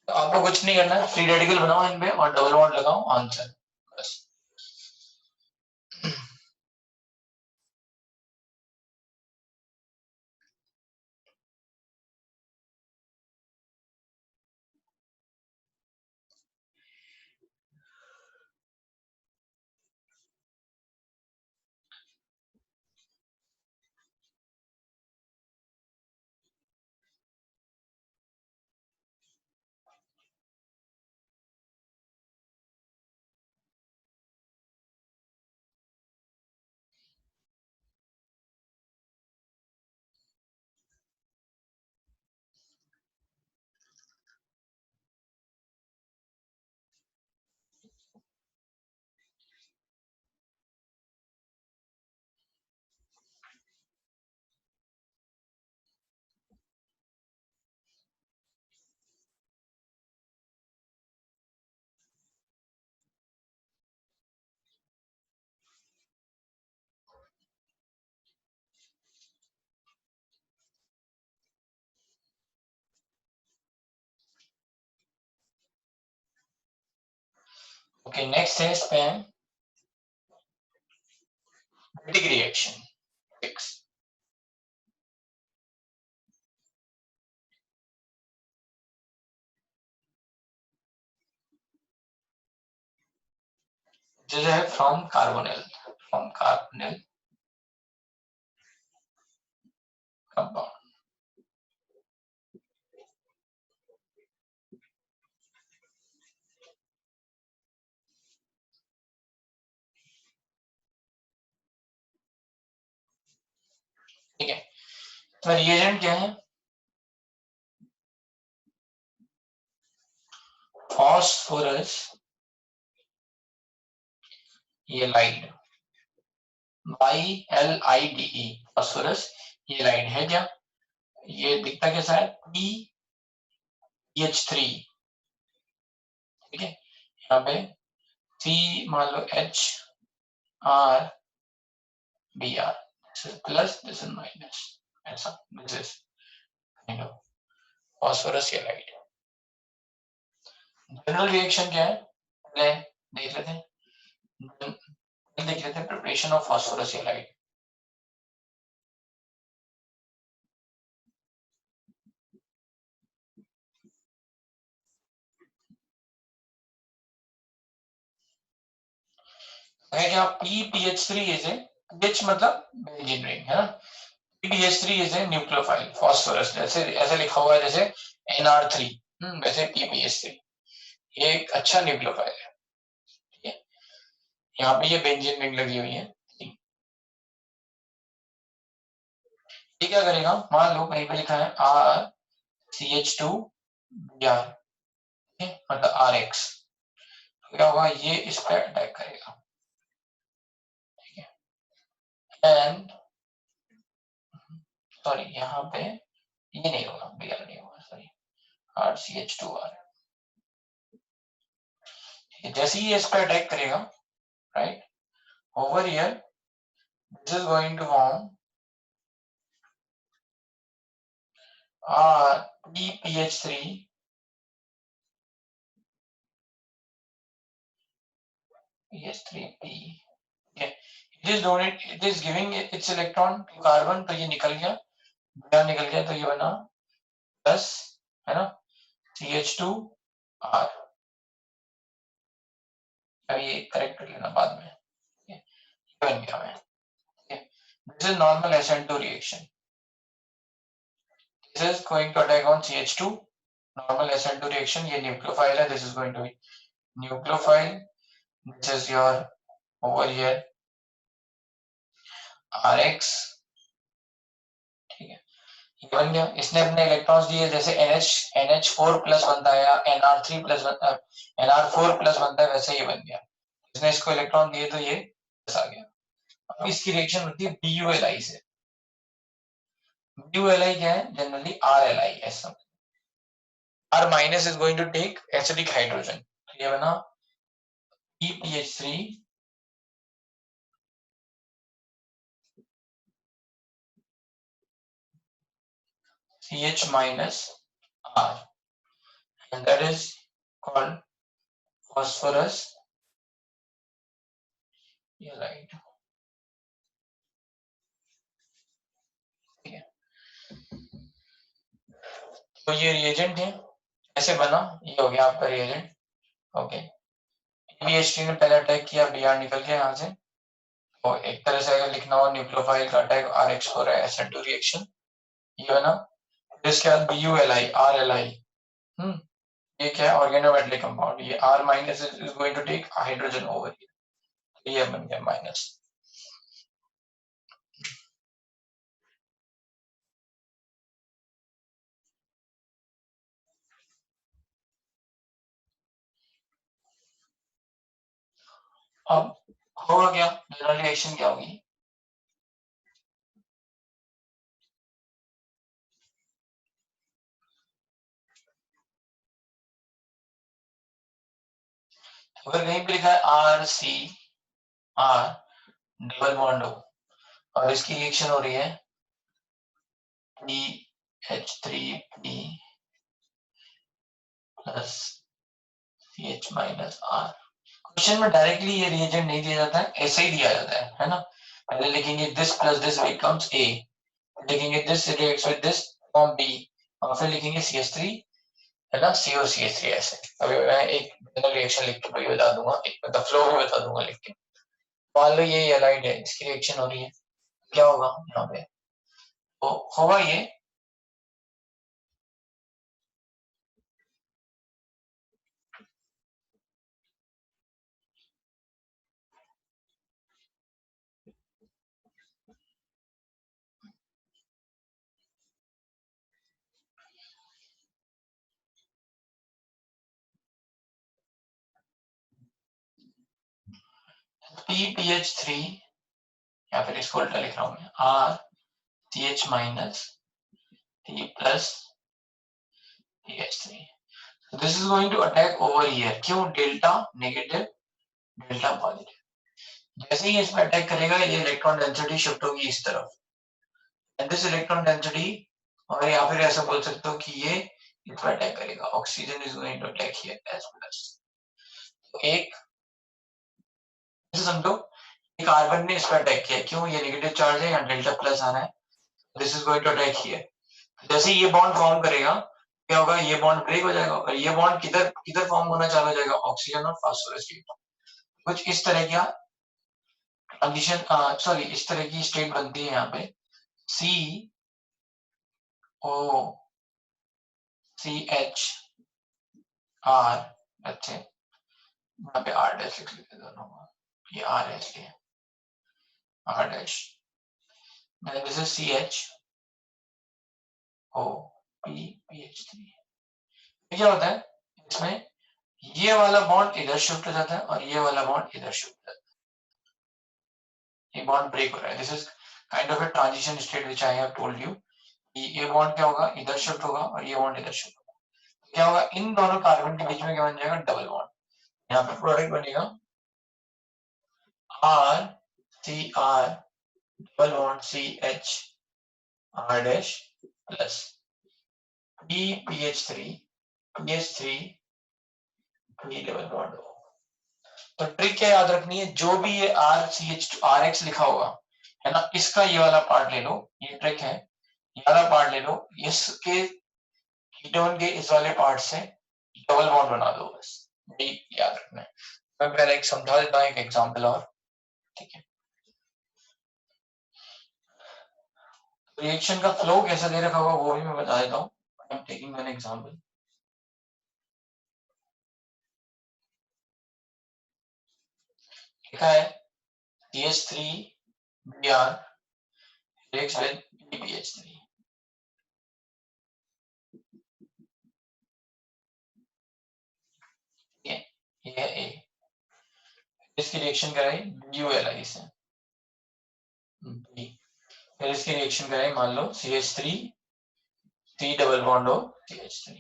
तो आपको कुछ नहीं करना है, फ्री रेडिकल बनाओ इन पे और डबल बॉन्ड लगाओ, आंसर बस। ओके, नेक्स्ट है इस पे ब्रेटिक रिएक्शन 6। जो है फ्रॉम कार्बोनिल कंपाउंड। ठीक है, तो रिएजेंट क्या है, फॉस्फोरस ये लाइड, BiLide, फॉस्फोरस ये लाइड है क्या, ये दिखता कैसा है, PH3, ठीक है, यहाँ पे C मान लो HRBr, this is plus, this is minus, ऐसा, this is kind of phosphorus ये लाइड। जनरल रिएक्शन क्या है, पहले देख लेते हैं, प्रिपरेशन ऑफ फॉस्फोरस ये लाइड। है क्या, PPH3 इज ए, H मतलब बेंजीन रिंग है ना, PPH3 is a nucleophile phosphorus, जैसे ऐसे लिखा हुआ है जैसे NR3, वैसे PPH3 ये एक अच्छा न्यूक्लियोफाइल है, ठीक है, यहाँ पे ये बेंजीन रिंग लगी हुई है, ये क्या करेगा, मान लो कहीं पे लिखा है RCH2Br, मतलब RX, तो क्या होगा, ये इस पर अटैक करेगा, ठीक है। एंड सॉरी यहाँ पे ये नहीं होगा, Br नहीं होगा, सॉरी RCH2R, जैसे ही ये इस पर अटैक करेगा, right, over here this is going to form PPH3 PH3P, yeah. It is giving its electron to carbon, तो ये निकल गया, Br निकल गया, तो ये बना प्लस, है ना, CH2R, अब ये करेक्ट कर लेना बाद में, ये बन गया मैं, this is normal SN2 reaction, this is going to attack on CH2, normal SN2 reaction, ये nucleophile है, this is going to be nucleophile, this is your over here RX, ठीक है, ये बन गया, इसने अपने इलेक्ट्रॉन्स दिए, जैसे NH4 प्लस बनता है या NR3 प्लस बनता है, NR4 प्लस बनता है, वैसे ये बन गया, इसने इसको इलेक्ट्रॉन दिए तो ये प्लस आ गया। अब इसकी रिएक्शन होती है BULI से, BULI क्या है, जनरली RLI ऐसा, R minus is going to take acidic hydrogen, तो ये बना PPH3 CH minus R, and that is called phosphorus halide, ठीक है। तो ये रिएजेंट है, ऐसे बना, ये हो गया आपका रिएजेंट, ओके। PH3 ने पहले अटैक किया, Br निकल गया यहाँ से, तो एक तरह से अगर लिखना हो, न्यूक्लियोफाइल का अटैक, RX हो रहा है, SN2 रिएक्शन, ये बना, इसके बाद BULI RLI, ये क्या है, ऑर्गेनोमेटेलिक कंपाउंड, ये R minus is going to take hydrogen over here, ये बन गया माइनस। अब होगा क्या, जनरल रिएक्शन क्या होगी, अगर कहीं पे लिखा है RCR डबल बॉन्ड हो और इसकी रिएक्शन हो रही है PH3P plus CH minus R, question में डायरेक्टली ये रिएजेंट नहीं दिया जाता है, ऐसे ही दिया जाता है ना, पहले लिखेंगे this plus this becomes A, लिखेंगे this reacts with this form B, और फिर लिखेंगे CH3, है ना, CO CH3 ऐसे। अभी मैं एक जनरल रिएक्शन लिख के बता दूंगा, एक मतलब फ्लो भी बता दूंगा लिख के। मान लो ये हैलाइड है, इसकी रिएक्शन हो रही है, क्या होगा यहाँ पे, तो होगा ये PPH3, या फिर इसको उल्टा लिख रहा हूँ मैं, RCH minus P plus PH3, this is going to attack over here, क्यों, डेल्टा नेगेटिव डेल्टा पॉजिटिव, जैसे ही इस पर अटैक करेगा ये इलेक्ट्रॉन डेंसिटी शिफ्ट होगी इस तरफ, एंड दिस इलेक्ट्रॉन डेंसिटी, और या फिर ऐसा बोल सकते हो कि ये इस पर अटैक करेगा, oxygen is going to attack here as plus, तो एक समझो, कार्बन ने इस पर अटैक किया, क्यों, ये नेगेटिव चार्ज है, यहाँ डेल्टा प्लस आना है, this is going to attack here, जैसे ये बॉन्ड फॉर्म करेगा, क्या होगा, ये बॉन्ड ब्रेक हो जाएगा, और ये बॉन्ड किधर किधर फॉर्म होना चालू हो जाएगा, ऑक्सीजन और फास्फोरस के, कुछ इस तरह का कंडीशन, सॉरी इस तरह की स्टेट बनती है यहाँ पे, C O CH R, अच्छे यहाँ पे R डैश लिख लेते दोनों को, ये R है इसलिए R dash, this is CH, PH3। क्या होता है इसमें, ये वाला बॉन्ड इधर शिफ्ट हो जाता है और ये वाला बॉन्ड इधर शिफ्ट हो जाता है, ये बॉन्ड ब्रेक हो रहा है। This is kind of a transition state which I have told you. ये बॉन्ड क्या होगा, इधर शिफ्ट होगा और ये बॉन्ड इधर शिफ्ट होगा। क्या होगा, इन दोनों कार्बन के बीच में क्या बन जाएगा, डबल बॉन्ड। यहाँ पे प्रोडक्ट बनेगा RCR double bond CH R dash plus PH3 PH3 P double bond O। तो ट्रिक क्या याद रखनी है, जो भी ये RCH2RX लिखा होगा है ना, इसका ये वाला पार्ट ले लो, ये ट्रिक है, ये वाला पार्ट ले लो, इसके कीटोन के इस वाले पार्ट से डबल बॉन्ड बना दो, बस यही याद रखना है। मैं पहले एक समझा देता हूँ, एक एग्जांपल और, ठीक है। रिएक्शन का फ्लो कैसा दे रखा होगा वो भी मैं बता देता हूँ। I am taking an example. लिखा है CH3Br reacts with PBH3। ये है A, इसकी रिएक्शन कराई BuLi से B, फिर इसकी रिएक्शन कराई मान लो CH3 C double bond O CH3।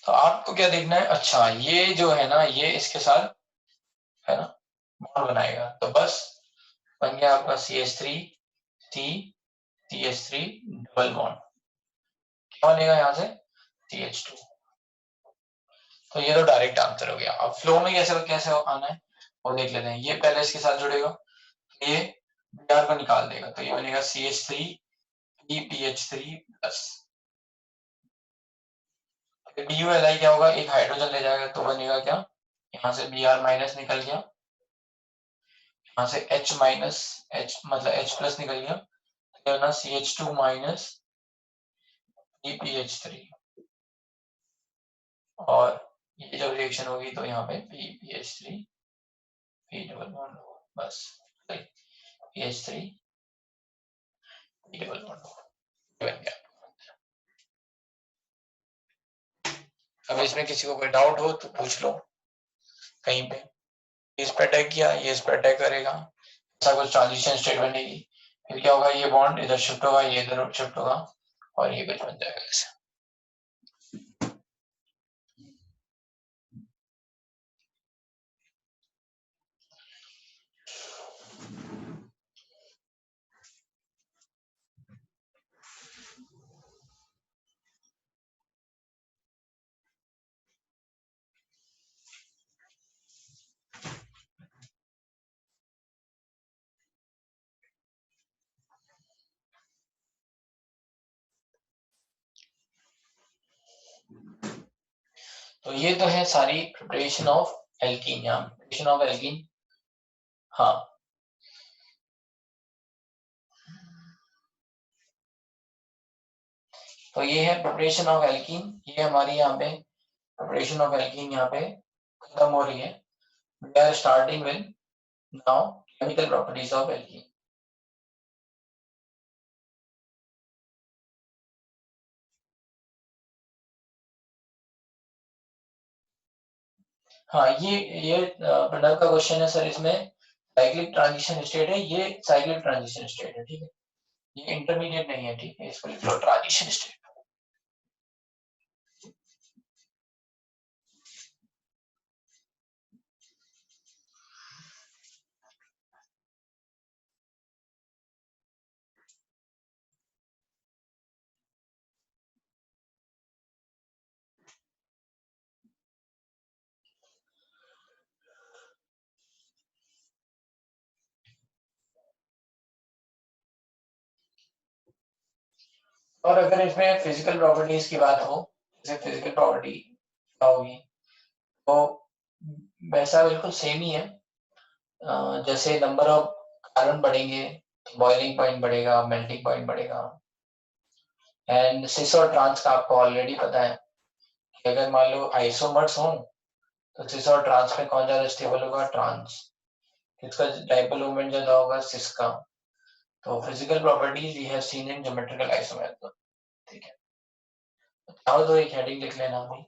तो आपको क्या देखना है, अच्छा ये जो है ना, ये इसके साथ है ना बॉन्ड बनाएगा, तो बस बन गया आपका CH3 C CH3 double bond, क्या बनेगा यहाँ से CH2। तो ये तो डायरेक्ट आंसर हो गया। अब फ्लो में कैसे कैसे आना है वो देख लेते हैं। ये पहले इसके साथ जुड़ेगा, ये Br को निकाल देगा, तो ये बनेगा CH3 PPH3 प्लस BuLi क्या होगा, एक हाइड्रोजन ले जाएगा तो बनेगा क्या, यहाँ से Br माइनस निकल गया, यहाँ से H माइनस H मतलब H प्लस निकल गया, तो ना CH2 माइनस PPH3, और ये जब रिएक्शन होगी तो यहाँ पे PPH3 P डबल बॉन्ड होगा, बस PH3 P डबल बॉन्ड होगा। अब इसमें किसी को कोई डाउट हो तो पूछ लो कहीं पे। इस पे अटैक किया, ये इस पे अटैक करेगा, ऐसा कुछ ट्रांजिशन स्टेट बनेगी, फिर क्या होगा, ये बॉन्ड इधर शिफ्ट होगा, ये इधर शिफ्ट होगा और ये कुछ बन जाएगा ऐसे। तो ये तो है सारी प्रिपरेशन ऑफ एल्कीन, यहाँ प्रिपरेशन ऑफ एल्कीन। हाँ, तो ये है प्रिपरेशन ऑफ एल्कीन, ये हमारी यहाँ पे प्रिपरेशन ऑफ एल्कीन यहाँ पे खत्म हो रही है। We are starting with now chemical properties of alkene. हाँ, ये प्रणव का क्वेश्चन है सर, इसमें साइक्लिक ट्रांजिशन स्टेट है, ये साइक्लिक ट्रांजिशन स्टेट है, ठीक है, ये इंटरमीडिएट नहीं है, ठीक है, इसको लिख लो ट्रांजिशन स्टेट। और अगर इसमें फिजिकल प्रॉपर्टीज की बात हो, जैसे फिजिकल प्रॉपर्टी क्या होगी, तो वैसा बिल्कुल सेम ही है। जैसे नंबर ऑफ कार्बन बढ़ेंगे, बॉइलिंग पॉइंट बढ़ेगा, मेल्टिंग पॉइंट बढ़ेगा, एंड सिस और ट्रांस का आपको ऑलरेडी पता है कि अगर मान लो आइसोमर्स हो तो सिस और ट्रांस में कौन ज्यादा स्टेबल होगा, ट्रांस। इसका डाइपोल मूवमेंट ज्यादा होगा सिस का, तो physical properties we have seen in geometrical isomerism, ठीक है। चाहो तो एक हेडिंग लिख लेना अभी।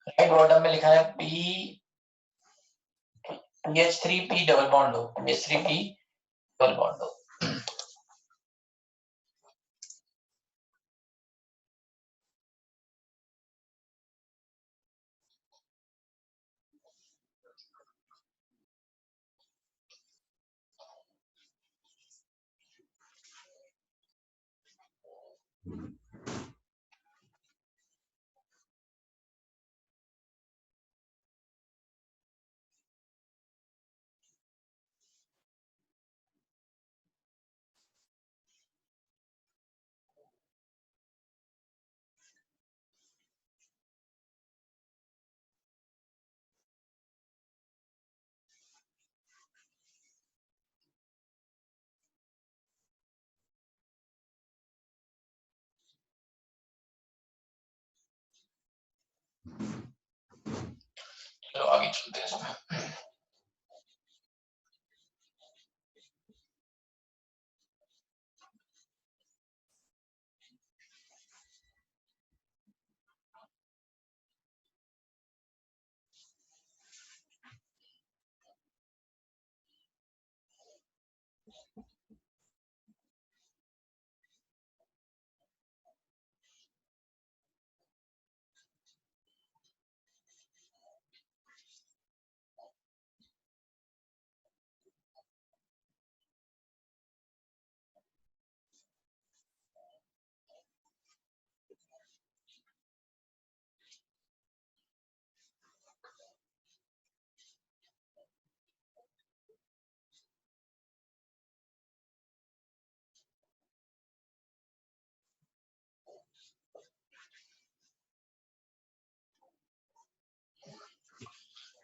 राइट बॉटम में लिखा है PH3P डबल बॉन्ड हो, PH3P डबल बॉन्ड हो। चलो आगे चलते हैं इसमें।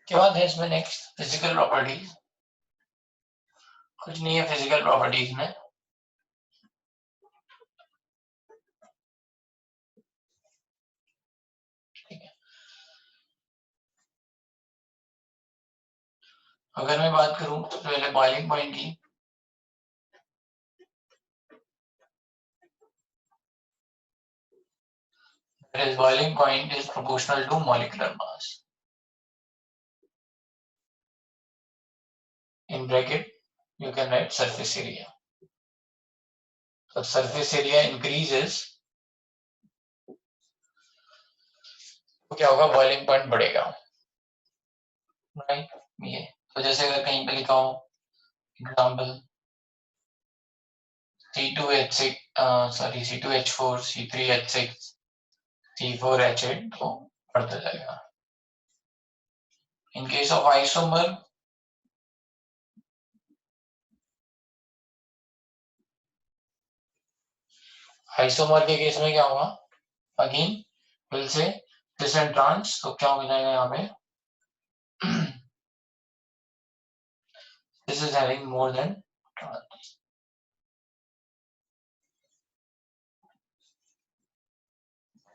क्या बात है इसमें नेक्स्ट फिजिकल प्रॉपर्टीज, कुछ नहीं है फिजिकल प्रॉपर्टीज में। अगर मैं बात करूं तो पहले बॉइलिंग पॉइंट की, that is boiling point is proportional to molecular mass. In bracket you can write surface area. So surface area increases तो क्या होगा, बॉइलिंग पॉइंट बढ़ेगा, राइट। ये तो जैसे अगर कहीं पे लिखा हो एग्जांपल C2H4 C3H6 C4H8 तो बढ़ता जाएगा। In case of isomer, isomer के केस में क्या होगा, again will say this and trans, तो क्या हो जाएगा यहाँ पे this is having more than trans.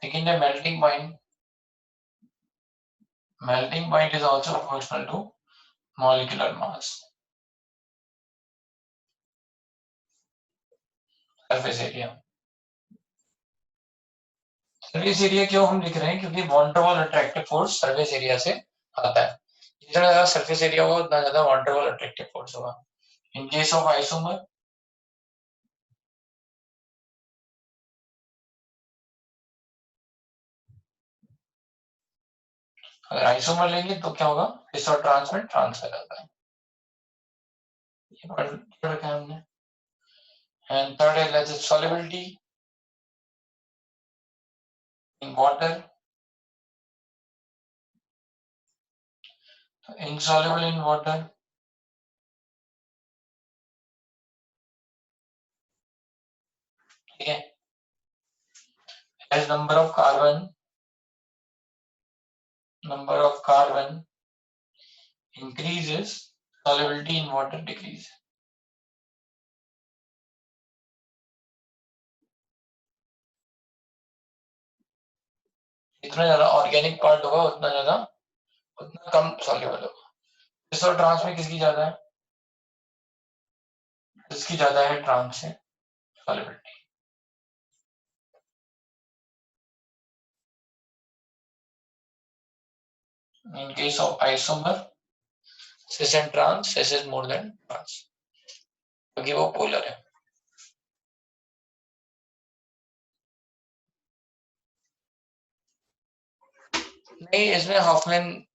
Second, the melting point is also proportional to molecular mass, surface area। Surface area क्यों हम लिख रहे हैं, क्योंकि वॉन डर वाल अट्रैक्टिव फोर्स सर्फेस एरिया से आता है। जितना ज्यादा सर्फेस एरिया होगा उतना ज्यादा वॉन डर वाल अट्रैक्टिव फोर्स होगा। इन केस ऑफ आइसोमर, अगर आइसोमर लेंगे तो क्या होगा, इस और ट्रांस में ट्रांसफर आता है, ये पढ़ रखा है हमने। एंड थर्ड है solubility in water, insoluble in water, ठीक है। as number of carbon increases, solubility in water decrease। जितना ज्यादा ऑर्गेनिक पार्ट होगा उतना कम सॉल्युबल होगा। इस और ट्रांस में किसकी ज्यादा है? किसकी ज्यादा है ट्रांस से solubility? In case of isomer, cis and trans, cis is more than trans क्योंकि वो पोलर है। नहीं, इसमें हॉफमैन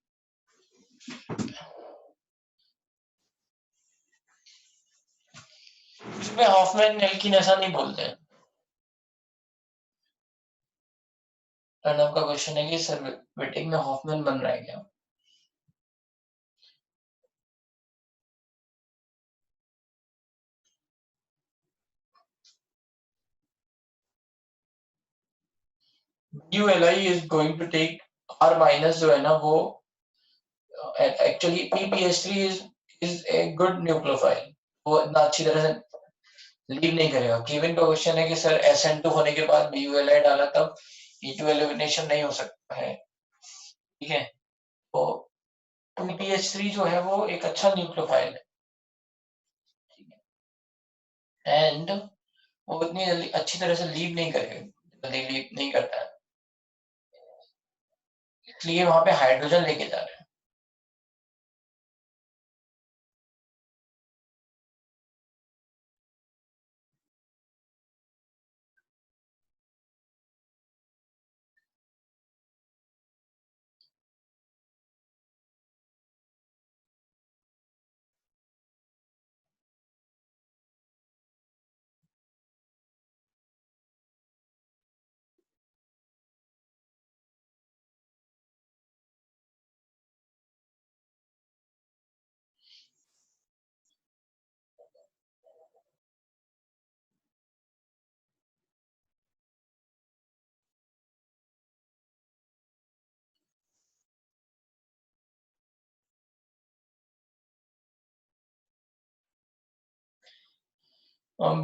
एल्कीन ऐसा नहीं बोलते हैं। प्रणव का क्वेश्चन है कि सर वेटिंग में हॉफमैन बन रहा है क्या? ULI is going to take R minus जो है ना वो actually PPH3 is a good nucleophile, वो इतना अच्छी तरह से लीव नहीं करेगा। केविन का क्वेश्चन है कि सर SN2 होने के बाद BULI डाला तब E2 एलिमिनेशन नहीं हो सकता है, ठीक है? तो PPH3 जो है वो एक अच्छा न्यूक्लियोफाइल है, एंड वो इतनी जल्दी अच्छी तरह से लीव नहीं करेगा, जल्दी लीव नहीं करता है, इसलिए वहां पे हाइड्रोजन लेके जा रहे हैं।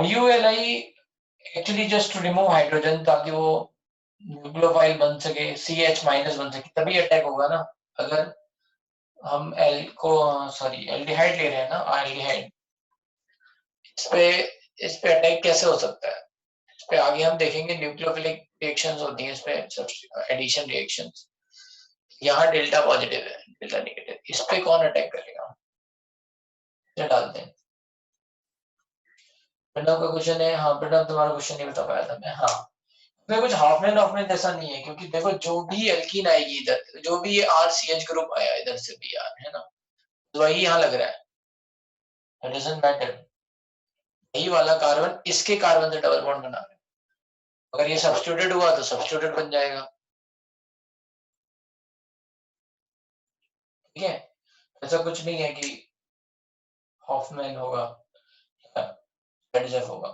BULI actually just to remove hydrogen ताकि वो न्यूक्लियोफाइल बन सके, CH माइनस बन सके, तभी अटैक होगा ना। अगर हम एल को सॉरी एल्डिहाइड ले रहे हैं ना, एल्डिहाइड, इस पे अटैक कैसे हो सकता है? इस पे आगे हम देखेंगे न्यूक्लियोफिलिक रिएक्शंस होती हैं, इस पे एडिशन रिएक्शंस। यहाँ डेल्टा पॉजिटिव है, डेल्टा नेगेटिव, इस पे कौन अटैक करेगा? ये डालते हैं। प्रणव का क्वेश्चन है, हाँ प्रणव तुम्हारा क्वेश्चन नहीं बता पाया था मैं। हाँ, इसमें कुछ हाफमैन जैसा नहीं है, क्योंकि देखो जो भी एल्कीन आएगी इधर, जो भी ये RCH ग्रुप आया इधर से भी यार, है ना, तो वही यहाँ लग रहा है, इट डजंट मैटर। यही वाला कार्बन इसके कार्बन से डबल बॉन्ड बना रहा है, अगर ये सब्स्टिट्यूटेड हुआ तो सब्स्टिट्यूटेड बन जाएगा, ठीक है? ऐसा कुछ नहीं है कि हॉफमैन होगा एडजेफ होगा,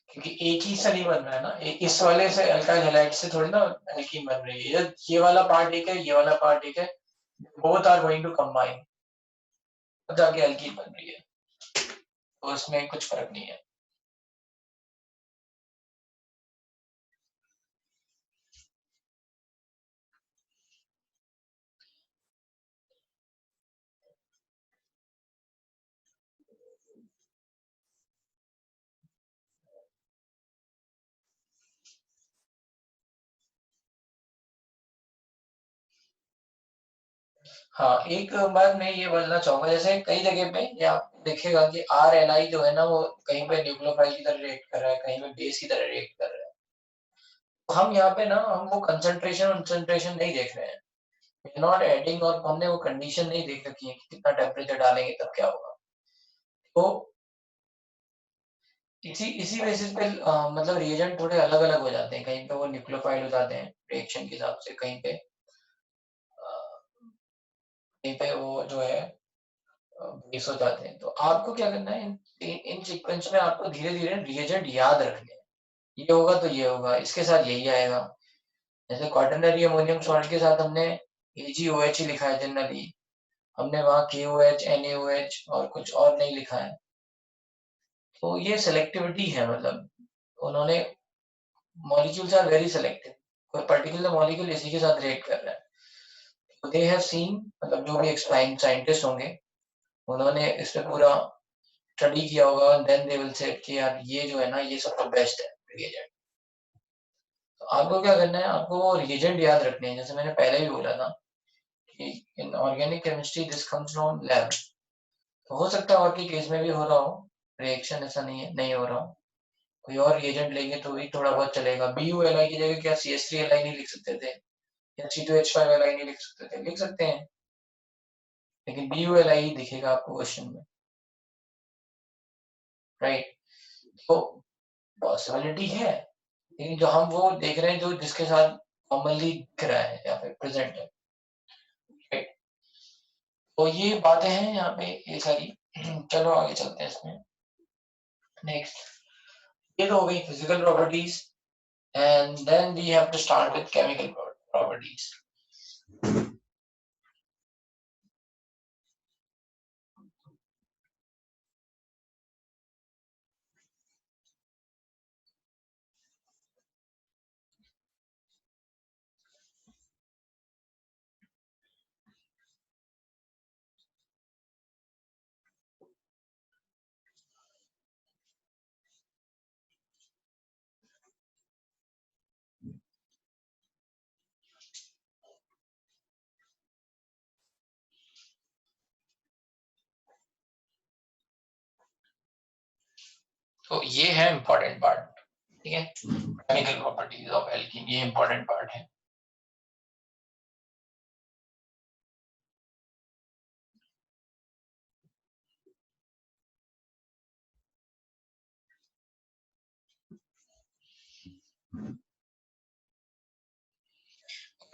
क्योंकि एक ही से नहीं बन रहा है ना, इस वाले से अल्काइल हैलाइड से थोड़ी ना एल्कीन बन रही है। ये वाला पार्ट एक है, ये वाला पार्ट एक है, both are going to combine, तब जाके एल्कीन बन रही है, तो इसमें कुछ फर्क नहीं है। हाँ, एक बात मैं ये बोलना चाहूंगा, जैसे कई जगह पे ये आप देखेगा कि RNI जो है ना वो कहीं पे न्यूक्लियोफाइल की तरह रिएक्ट कर रहा है, कहीं पे बेस की तरह रिएक्ट कर रहा है। तो हम यहाँ पे ना हम वो कंसंट्रेशन नहीं देख रहे हैं, नॉट एडिंग, और हमने वो कंडीशन नहीं देख रखी है कि कितना टेम्परेचर डालेंगे तब क्या होगा। तो इसी इसी बेसिस पे मतलब रिएजेंट थोड़े अलग अलग हो जाते हैं, कहीं पे वो न्यूक्लियोफाइल हो जाते हैं रिएक्शन के हिसाब से, कहीं पे वो जो है बेस हो जाते हैं। तो आपको क्या करना है, इन सीक्वेंस में आपको धीरे धीरे रिएजेंट याद रखने हैं, ये होगा तो ये होगा, इसके साथ यही आएगा। जैसे क्वाटरनरी अमोनियम सॉल्ट के साथ हमने AgOH ही लिखा है जनरली, हमने वहाँ KOH NaOH और कुछ और नहीं लिखा है। तो ये सिलेक्टिविटी है, मतलब उन्होंने मॉलिक्यूल्स आर वेरी सेलेक्टिव, कोई पर्टिकुलर मॉलिक्यूल इसी के साथ रिएक्ट कर रहा है, तो दे हैव सीन, मतलब जो भी एक्सप्लाइन साइंटिस्ट होंगे उन्होंने इस पे पूरा स्टडी किया होगा, देन दे विल से कि यार ये जो है ना ये सबसे बेस्ट है रिएजेंट। तो आपको क्या करना है, आपको वो रिएजेंट याद रखने हैं, जैसे मैंने पहले भी बोला था कि in organic chemistry this comes from lab. तो हो सकता है और के केस में भी हो रहा हो रिएक्शन, ऐसा नहीं है नहीं हो रहा हो, कोई और रिएजेंट लेंगे तो भी थोड़ा बहुत चलेगा। BuLi की जगह क्या CH3Li नहीं लिख सकते थे, या C2H5Li नहीं लिख सकते थे, लिख सकते हैं, लेकिन BuLi ही दिखेगा आपको क्वेश्चन में, राइट। तो पॉसिबिलिटी है, लेकिन जो हम वो देख रहे हैं जो जिसके साथ कॉमनली दिख रहा है या फिर प्रेजेंट है, राइट। तो ये बातें हैं यहाँ पे ये सारी। चलो आगे चलते हैं इसमें। नेक्स्ट, ये तो हो गई physical properties, and then we have to start with chemical properties. तो ये है इंपॉर्टेंट पार्ट, ठीक है, केमिकल प्रॉपर्टीज ऑफ एल्कीन, ये इंपॉर्टेंट पार्ट है।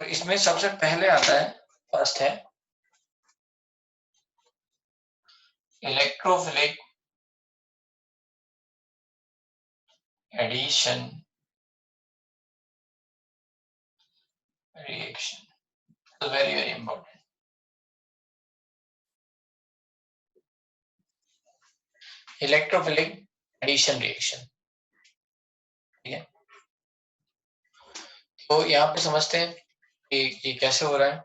तो इसमें सबसे पहले आता है, फर्स्ट है इलेक्ट्रोफिलिक एडिशन रिएक्शन, तो very very important. Electrophilic addition reaction, ठीक है। तो यहाँ पे समझते हैं कि ये कैसे हो रहा है।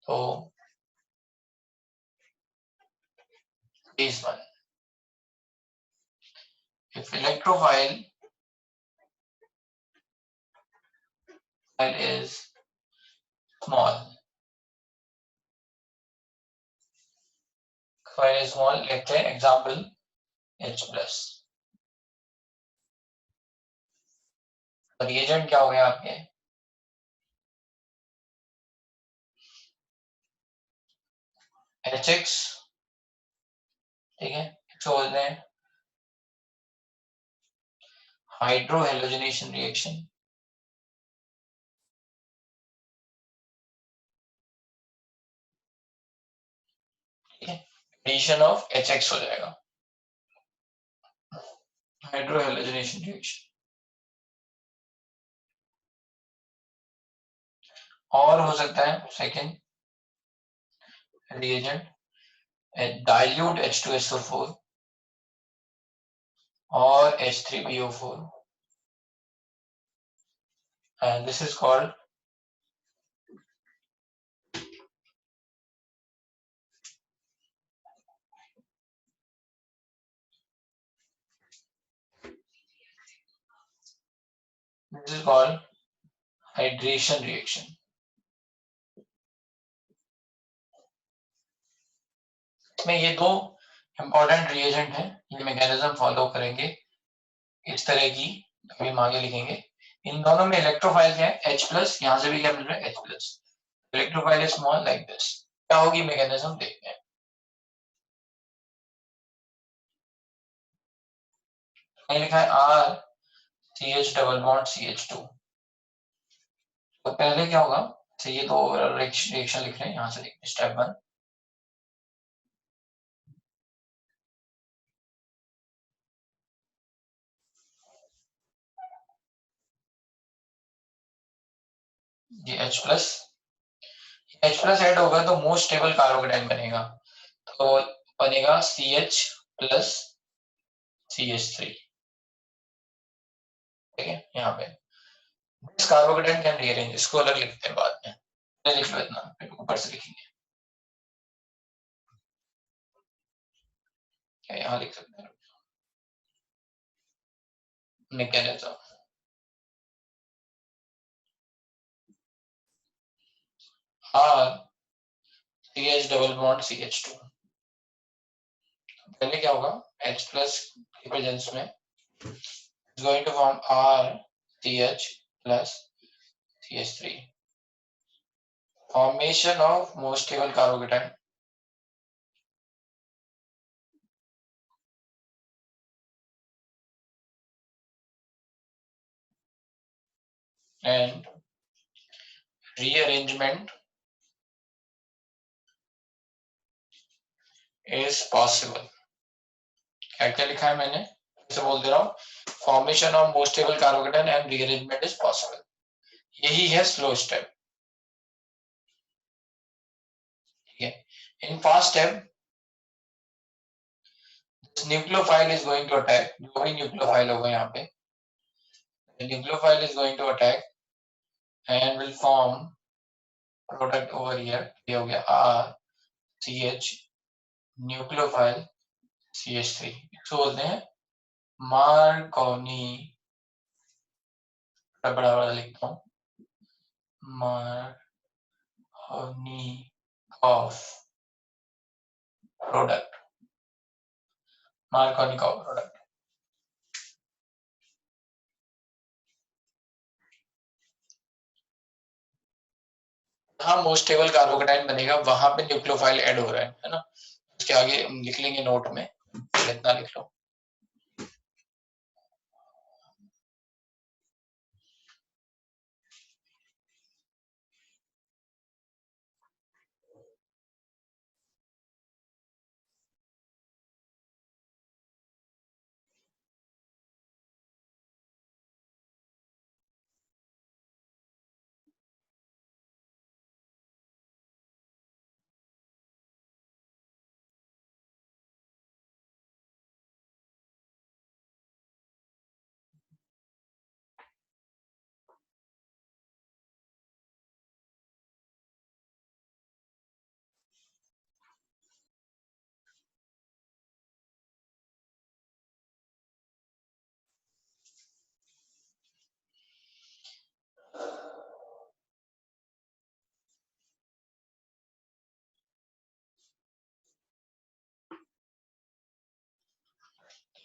तो इस one, if electrophile is small, file is small, लेते हैं एग्जाम्पल H प्लस। रिएजेंट क्या हो गया आपके, HX, ठीक है, इसको बोलते हैं हाइड्रो हेलोजनेशन रिएक्शन, ठीक है, एडिशन ऑफ HX हो जाएगा, हाइड्रो हेलोजनेशन रिएक्शन। और हो सकता है सेकंड रिएजेंट डाइल्यूट H2SO4 और H3PO4, and this is called hydration reaction। इसमें ये दो इंपॉर्टेंट रिएजेंट हैं, ये मैकेनिज्म फॉलो करेंगे इस तरह की, अभी हम आगे लिखेंगे। इन दोनों में इलेक्ट्रोफाइल क्या है, H प्लस, यहाँ से भी क्या मिल रहा है H plus, electrophile is small like this. क्या होगी मैकेनिज्म देखते हैं। लिखा है R CH double bond CH2। तो पहले क्या होगा, तो ये दो रिएक्शन लिख रहे हैं, यहाँ से देखते हैं स्टेप वन। ये H प्लस ऐड होगा तो मोस्ट स्टेबल कार्बोकेटाइन बनेगा, तो बनेगा CH प्लस CH3, ठीक है। यहाँ पे दिस कार्बोकेटाइन कैन रीअरेंज, इसको अलग लिखते हैं बाद में, लिख लो इतना, फिर ऊपर से लिखेंगे, क्या यहाँ लिख सकते हैं mechanism. R CH double bond CH2, पहले क्या होगा, H प्लस की प्रेजेंस में is going to form R CH plus CH3, formation of most stable carbocation and rearrangement is possible। क्या क्या लिखा है मैंने, इसे बोल दे रहा हूँ, formation of most stable carbocation and rearrangement is possible, यही है स्लो स्टेप। ठीक है, in fast step nucleophile is going to attack, जो भी न्यूक्लियोफाइल होगा यहाँ पे, nucleophile is going to attack and will form product over here, ये हो गया R CH न्यूक्लियोफाइल CH3, इसको बोलते हैं मार्कोनी, बड़ा बड़ा लिखता हूँ, मार्कोनिकॉफ प्रोडक्ट, मार्कोनिकॉफ प्रोडक्ट। जहां मोस्ट स्टेबल कार्बोकेटाइन बनेगा वहां पे न्यूक्लियोफाइल ऐड हो रहा है ना, उसके आगे लिख लेंगे नोट में, इतना लिख लो।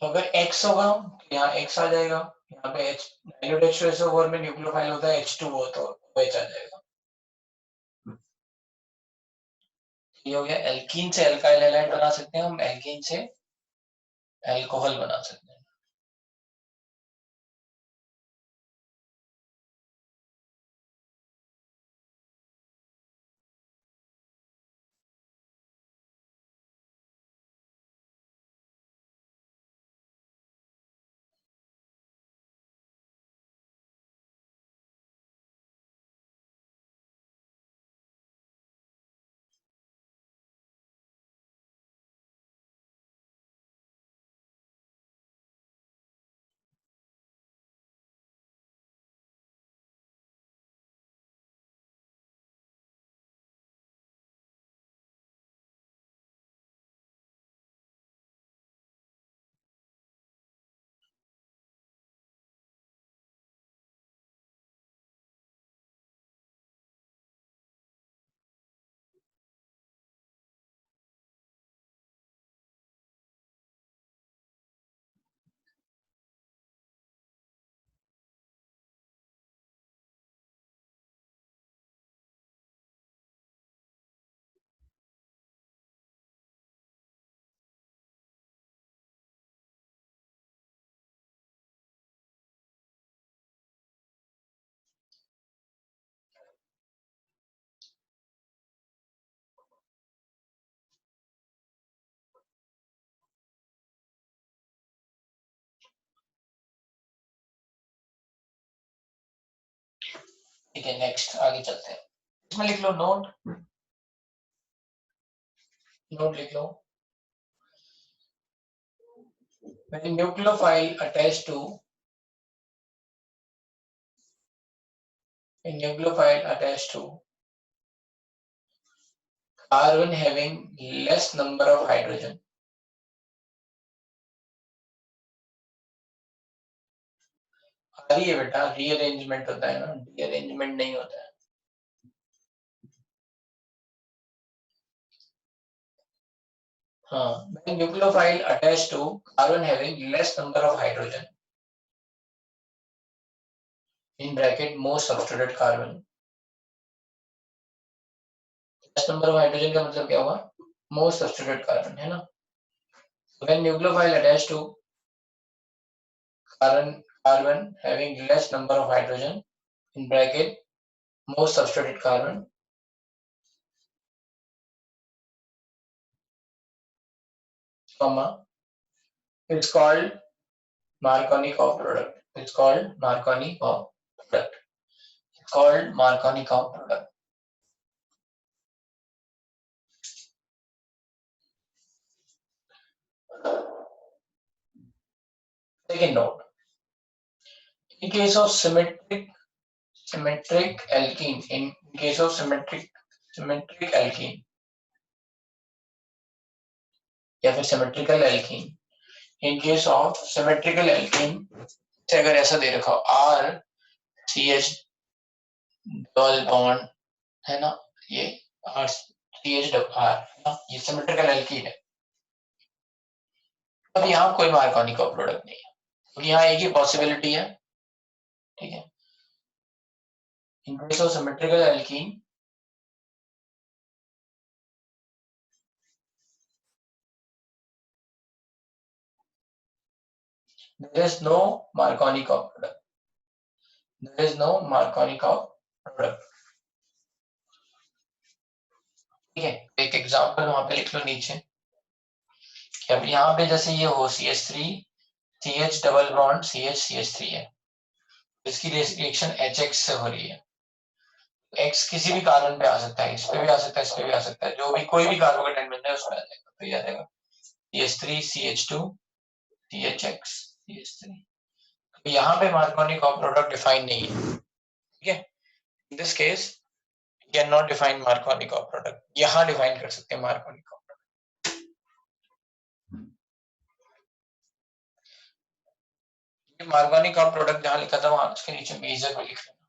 तो अगर X होगा तो यहाँ X आ जाएगा, यहाँ पे H डाइल्यूट H2SO4 में न्यूक्लियोफाइल होता है H2O, तो H आ जाएगा। ये हो गया, एल्कीन से एल्काइल हैलाइड बना सकते हैं हम, एल्कीन से अल्कोहल बना सकते हैं। ठीक है, नेक्स्ट आगे चलते हैं, इसमें लिख लो नोट, नोट लिख लो, when nucleophile attached to a nucleophile attached to carbon having less number of hydrogen. आ रही है बेटा, रीअरेंजमेंट होता है ना, डीअरेंजमेंट नहीं होता है. हाँ, when nucleophile attached to carbon having less number of hydrogen, in bracket most substituted carbon. less number of hydrogen का मतलब क्या हुआ? most substituted carbon है ना. when nucleophile attached to carbon having less number of hydrogen, in bracket most substituted carbon, comma, it's called Markovnikov product. It's called Markovnikov product. It's called Markovnikov product. Second note. In case of symmetric alkene, in case of symmetric alkene या फिर symmetrical alkene, in case of symmetrical alkene से अगर ऐसा दे रखा हो R CH double bond है ना, ये R CH डबल R है ना, ये symmetrical alkene है. अब यहाँ कोई मार्कोनिकॉव प्रोडक्ट नहीं है, क्योंकि यहाँ एक ही पॉसिबिलिटी है. ठीक है, in case of symmetrical alkene there is no Markovnikov product. There is no Markovnikov product. ठीक है, एक एग्जांपल वहां पे लिख लो नीचे कि अब यहाँ पे जैसे ये हो CH3 CH double bond CH3 है, इसकी रिएक्शन HX से हो रही है. X किसी भी कार्बन पे आ सकता है, इस पे भी आ सकता है, इस पे भी आ सकता है, जो भी कोई भी कार्बोकेटाइन मिल जाए उसमें आ जाएगा. तो ये आ जाएगा CH3 CH2 CHX CH3. तो यहाँ पे मार्कोनिकॉव प्रोडक्ट डिफाइन नहीं है. ठीक है, in this case can not define Markovnikov product. यहाँ डिफाइन कर सकते हैं मार्कोनिकॉव प्रोडक्ट. मार्कोनिकॉव प्रोडक्ट जहाँ लिखा था वहां उसके नीचे मेजर भी लिख लेना.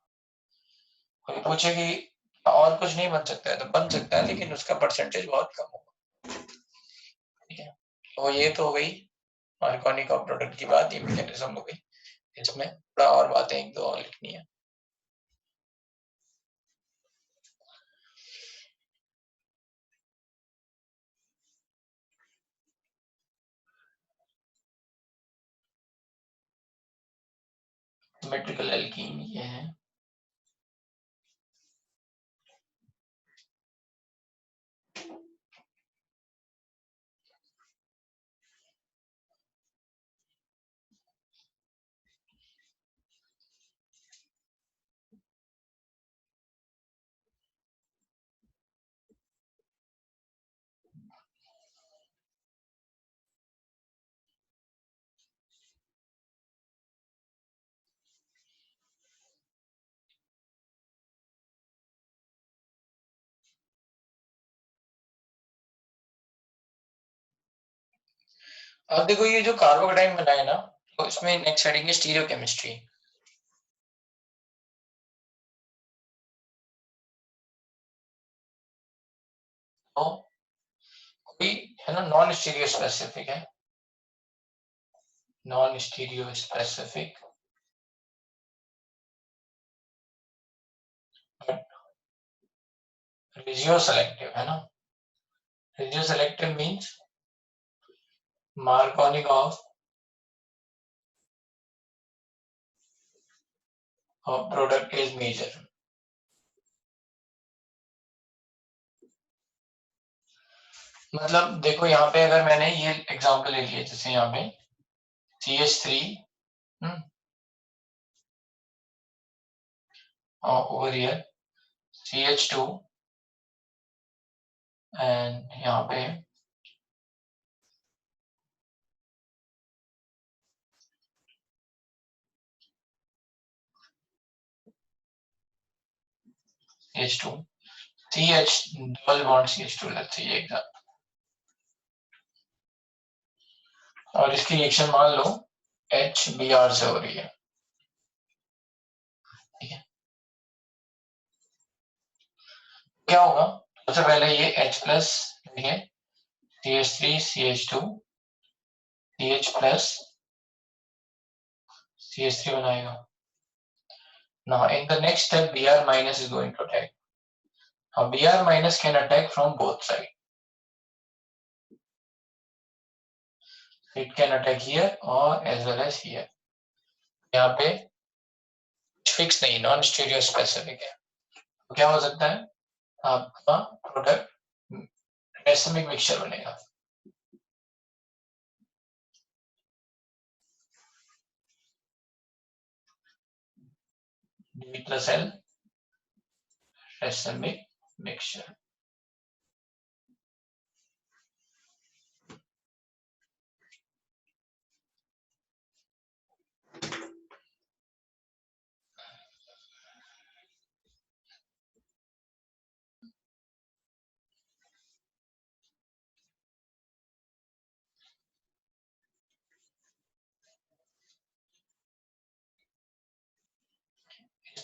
कोई पूछे कि और कुछ नहीं बन सकता है तो बन सकता है, लेकिन उसका परसेंटेज बहुत कम होगा. ठीक है, तो ये तो हो गई मार्कोनिकॉव प्रोडक्ट की बात, ये मैकेनिज्म हो गई. इसमें थोड़ा और बातें एक दो और लिखनी है. सिमेट्रिकल एल्कीन ये है. अब देखो ये जो कार्बोकेटाइन बना है ना, तो इसमें नेक्स्ट हेडिंग है स्टीरियोकेमिस्ट्री. तो कोई है ना नॉन स्टीरियो स्पेसिफिक है, non stereospecific regioselective है ना. Regioselective means Markovnikov product is major. मतलब देखो यहाँ पे अगर मैंने ये एग्जांपल ले लिया, जैसे यहाँ पे CH3 over here CH2 and यहाँ पे CH2 CH double bond CH2 लेते हैं एग्जाम, और इसकी रिएक्शन मान लो HBr से हो रही है, ठीक है। क्या होगा, सबसे पहले ये H प्लस देखिए CH3 CH2 CH plus CH3 बनाएगा। Now in the next step Br minus is going to attack. Now Br minus can attack from both sides. It can attack here or as well as here. यहाँ पे fix नहीं, non stereospecific है, तो क्या हो सकता है, आपका प्रोडक्ट रेसिमिक मिक्सचर बनेगा। D plus L racemic mixture.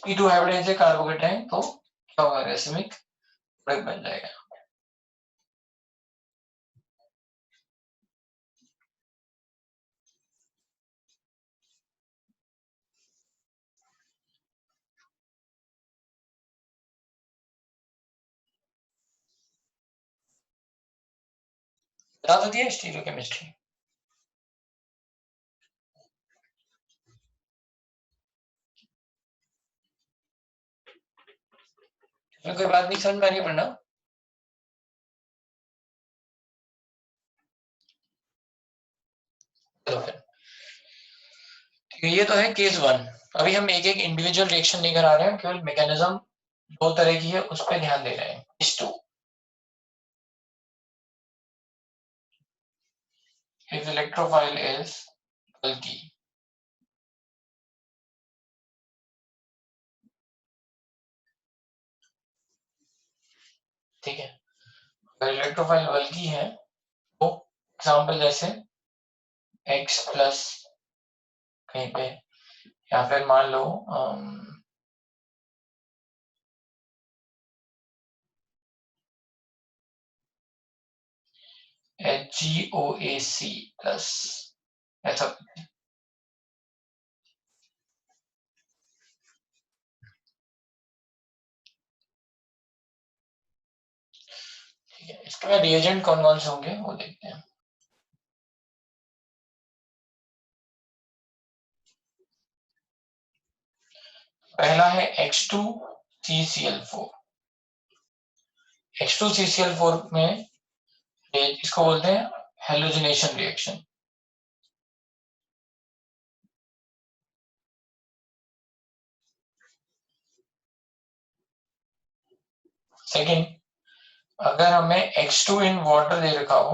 P2 hybridize है कार्बोकेटाइन, तो क्या होगा, रेसिमिक प्रोडक्ट बन जाएगा। बता तो दिया स्टीरियो केमिस्ट्री। कोई बात नहीं समझ में आ रही है पढ़ना। चलो फिर ठीक है, ये तो है केस वन। अभी हम एक एक इंडिविजुअल रिएक्शन लेकर आ रहे हैं, केवल मैकेनिज्म दो तरह की है उस पर ध्यान दे रहे हैं। Case two, if electrophile is bulky, ठीक है, अगर इलेक्ट्रोफाइल बल्कि है तो एग्जाम्पल जैसे X प्लस कहीं पे, या फिर मान लो HgOAc प्लस, ऐसा ठीक है। इसके बाद रिएजेंट कौन कौन से होंगे वो देखते हैं। पहला है H2CCl4। H2CCl4 में इसको बोलते हैं हेलोजिनेशन रिएक्शन। सेकेंड, अगर हमें H2 इन वाटर दे रखा हो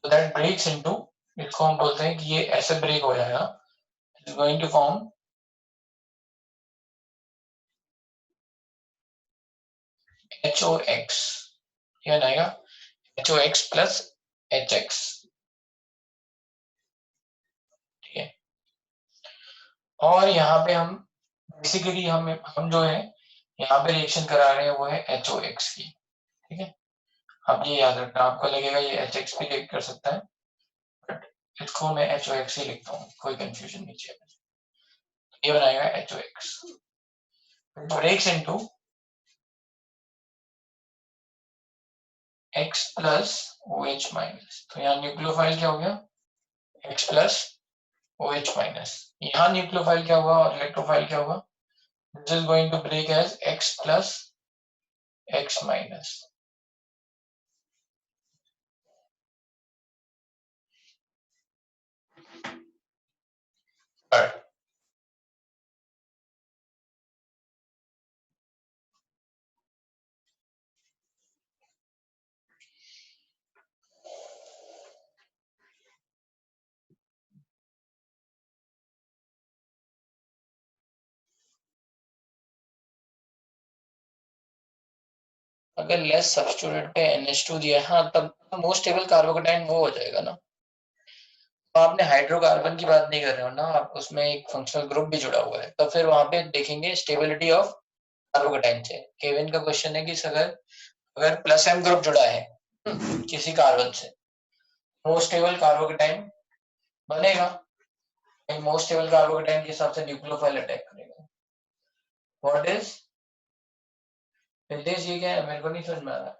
तो दैट ब्रेक्स इनटू, इसको हम बोलते हैं कि ये ऐसे ब्रेक हो जाएगा, it is going to form HOX, ये आएगा HOX प्लस HX, ठीक है। और यहाँ पे हम बेसिकली हम जो है यहाँ पे रिएक्शन करा रहे हैं वो है HOX की, ठीक है। अब ये याद रखना, आपको लगेगा ये HX भी रिएक्ट कर सकता है, बट इसको मैं HOX ही लिखता हूँ, कोई कंफ्यूजन नहीं चाहिए। ये बनाएगा HOX, breaks into X plus OH minus, तो यहाँ न्यूक्लियोफाइल क्या हो गया, X प्लस OH माइनस। यहाँ न्यूक्लियोफाइल क्या हुआ और इलेक्ट्रोफाइल क्या हुआ, this is going to break as X plus X minus. अगर लेस सब्स्टिट्यूटेड पे NH2 दिया है, हाँ तब मोस्ट स्टेबल कार्बोकेटाइन वो हो जाएगा ना। तो आपने हाइड्रोकार्बन की बात नहीं कर रहे हो ना, आप उसमें एक फंक्शनल ग्रुप भी जुड़ा हुआ है, तो फिर वहां पे देखेंगे स्टेबिलिटी ऑफ कार्बोकेटाइन से। केविन का क्वेश्चन है कि अगर अगर प्लस M ग्रुप जुड़ा है किसी कार्बन से, मोस्ट स्टेबल कार्बोकेटाइन बनेगा। मोस्ट स्टेबल कार्बोकेटाइन के हिसाब से न्यूक्लियोफाइल अटैक करेगा। व्हाट इज निर्देश, ये क्या है मेरे को नहीं समझ में आ रहा।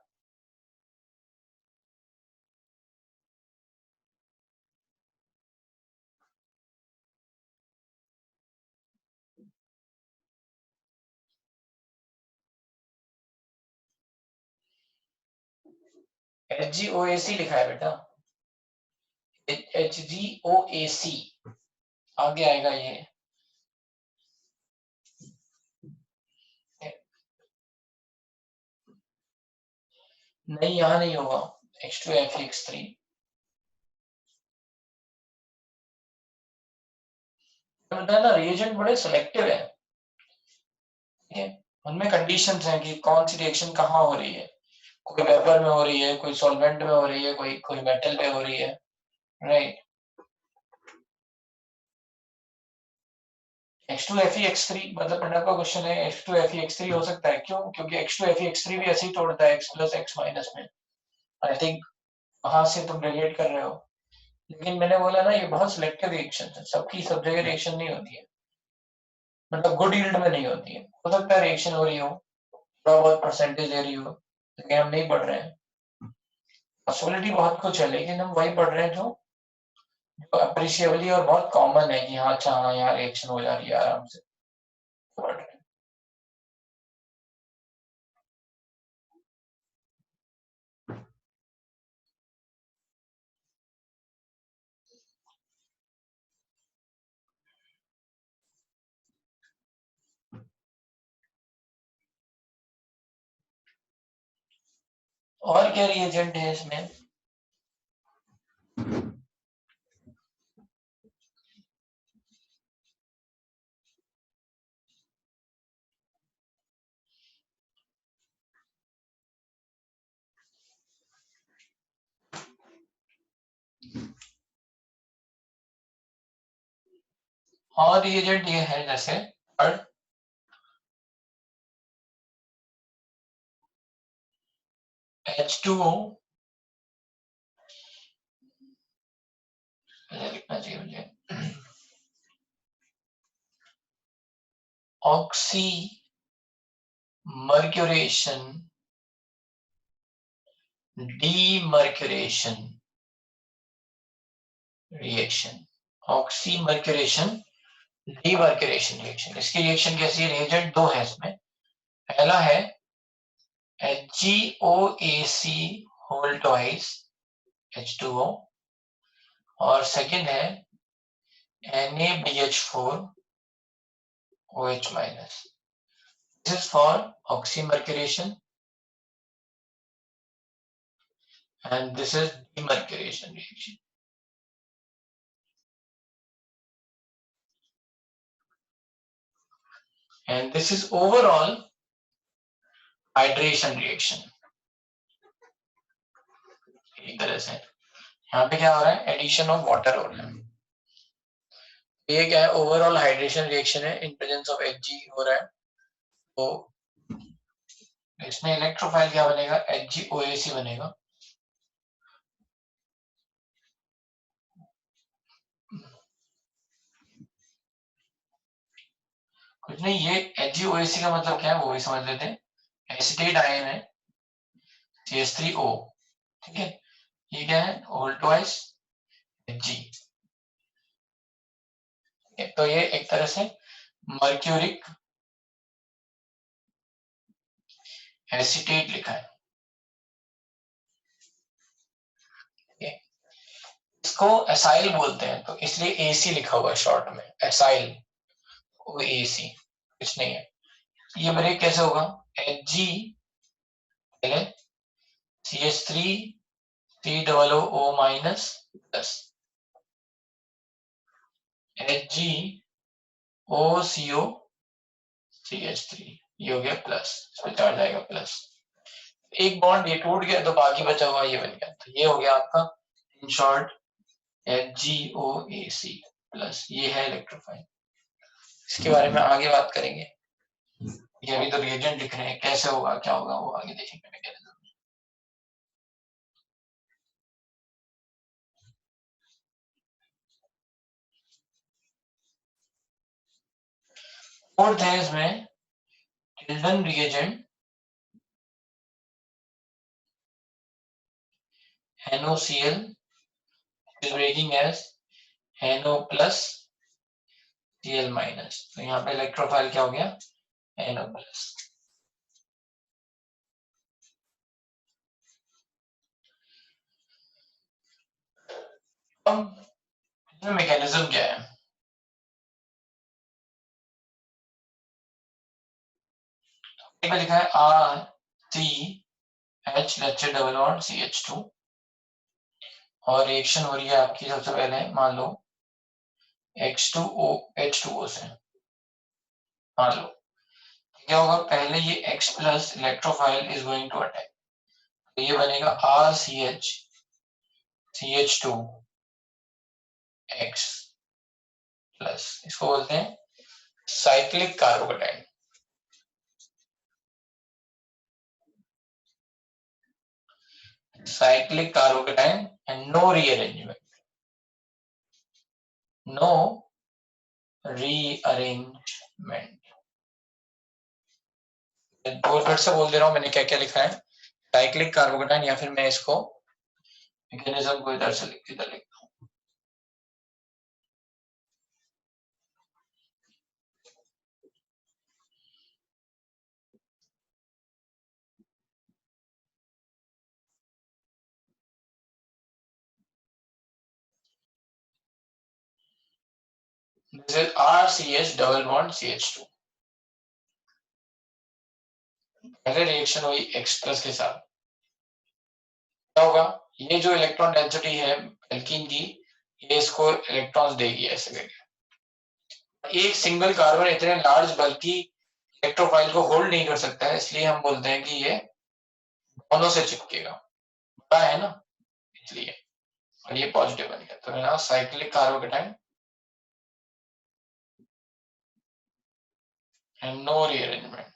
HgOAC लिखा है बेटा, HgOAC आगे आएगा ये। नहीं यहाँ नहीं होगा, H2FeX3। बताया ना रिएजेंट बड़े सिलेक्टिव है, ठीक है, उनमें कंडीशंस हैं कि कौन सी रिएक्शन कहाँ हो रही है। कोई वेपर में हो रही है, कोई सॉल्वेंट में हो रही है, कोई कोई मेटल में हो रही है, राइट। H2FeX3 मतलब प्रणव का क्वेश्चन है, H2FeX3 हो सकता है, क्यों? क्योंकि H2FeX3 भी ऐसे ही तोड़ता है X प्लस X माइनस में। आई थिंक वहां से तुम रिलेट कर रहे हो, लेकिन मैंने बोला ना ये बहुत सिलेक्टिव रिएक्शन है, सबकी सब जगह रिएक्शन नहीं होती है, मतलब गुड यील्ड में नहीं होती है। हो सकता है रिएक्शन हो रही हो, थोड़ा बहुत परसेंटेज दे रही हो, लेकिन हम नहीं पढ़ रहे हैं। पॉसिबिलिटी बहुत कुछ है, लेकिन हम वही पढ़ रहे हैं जो अप्रिशिएबली और बहुत कॉमन है कि हाँ अच्छा हाँ यहाँ रिएक्शन हो जा रही है आराम से पढ़ रहे हैं। और क्या रिएजेंट है इसमें? और रिएजेंट ये है जैसे H2O, लिखना चाहिए मुझे, oxy mercuration demercuration reaction, oxy mercuration demercuration reaction. इसकी रिएक्शन कैसी है? रिएजेंट दो है इसमें, पहला है HgOAC होल ट्वाइस H2O, और सेकंड है NaBH4OH minus. This is for oxymercuration and this is demercuration reaction. And this is overall hydration reaction. एक तरह से यहाँ पे क्या हो रहा है? एडिशन ऑफ वाटर हो रहा है। ये क्या है? ओवरऑल हाइड्रेशन रिएक्शन है, इन प्रेजेंस ऑफ Hg हो रहा है। तो इसमें इलेक्ट्रोफाइल क्या बनेगा? HgOAC बनेगा। कुछ नहीं, ये HgOAC का मतलब क्या है वो भी समझ लेते हैं। एसिटेट आयन है CH3O, ठीक है, ये क्या है? होल ट्वाइस Hg। तो ये एक तरह से मर्क्यूरिक एसिटेट लिखा है, इसको एसाइल बोलते हैं, तो इसलिए AC लिखा हुआ है शॉर्ट में, एसाइल AC, कुछ नहीं है। ये ब्रेक कैसे होगा? Hg पहले CH3 COO minus plus HgOCO CH3, ये हो गया प्लस, इसमें चार्ज आएगा प्लस। एक बॉन्ड ये टूट गया तो बाकी बचा हुआ ये बन गया, तो ये हो गया आपका इन शॉर्ट FgOAC प्लस, ये है इलेक्ट्रोफाइल। इसके बारे में आगे बात करेंगे, ये अभी तो रिएजेंट लिख रहे हैं, कैसे होगा क्या होगा वो आगे देखेंगे मैकेनिज्म। फोर्थ है इसमें Tilden reagent NaCl is breaking as NO plus Cl minus, तो यहाँ पे इलेक्ट्रोफाइल क्या हो गया NO प्लस। अब मैकेनिज्म क्या है, लिखा है RCH let's double bond CH2 और रिएक्शन हो रही है आपकी सबसे पहले मान लो X2O H2O से, मान लो क्या होगा, पहले ये X plus electrophile is going to attack, तो ये बनेगा RCH CH2 X प्लस, इसको बोलते हैं cyclic carbocation. cyclic carbocation and no rearrangement, no rearrangement। दो फिर से बोल दे रहा हूं मैंने क्या क्या लिखा है, साइक्लिक कार्बोकेटाइन, या फिर मैं इसको मैकेनिज्म को इधर से इधर लिखता हूं। This is RCH double bond CH2, पहले रिएक्शन हुई X प्लस के साथ, क्या होगा, ये जो इलेक्ट्रॉन डेंसिटी है एल्कीन की, ये इसको इलेक्ट्रॉन्स देगी ऐसे करके। एक सिंगल कार्बन इतने लार्ज बल्कि इलेक्ट्रोफाइल को होल्ड नहीं कर सकता है, इसलिए हम बोलते हैं कि ये दोनों से चिपकेगा, बड़ा है ना इसलिए, और ये पॉजिटिव बन गया, तो मेरा cyclic carbocation and no rearrangement.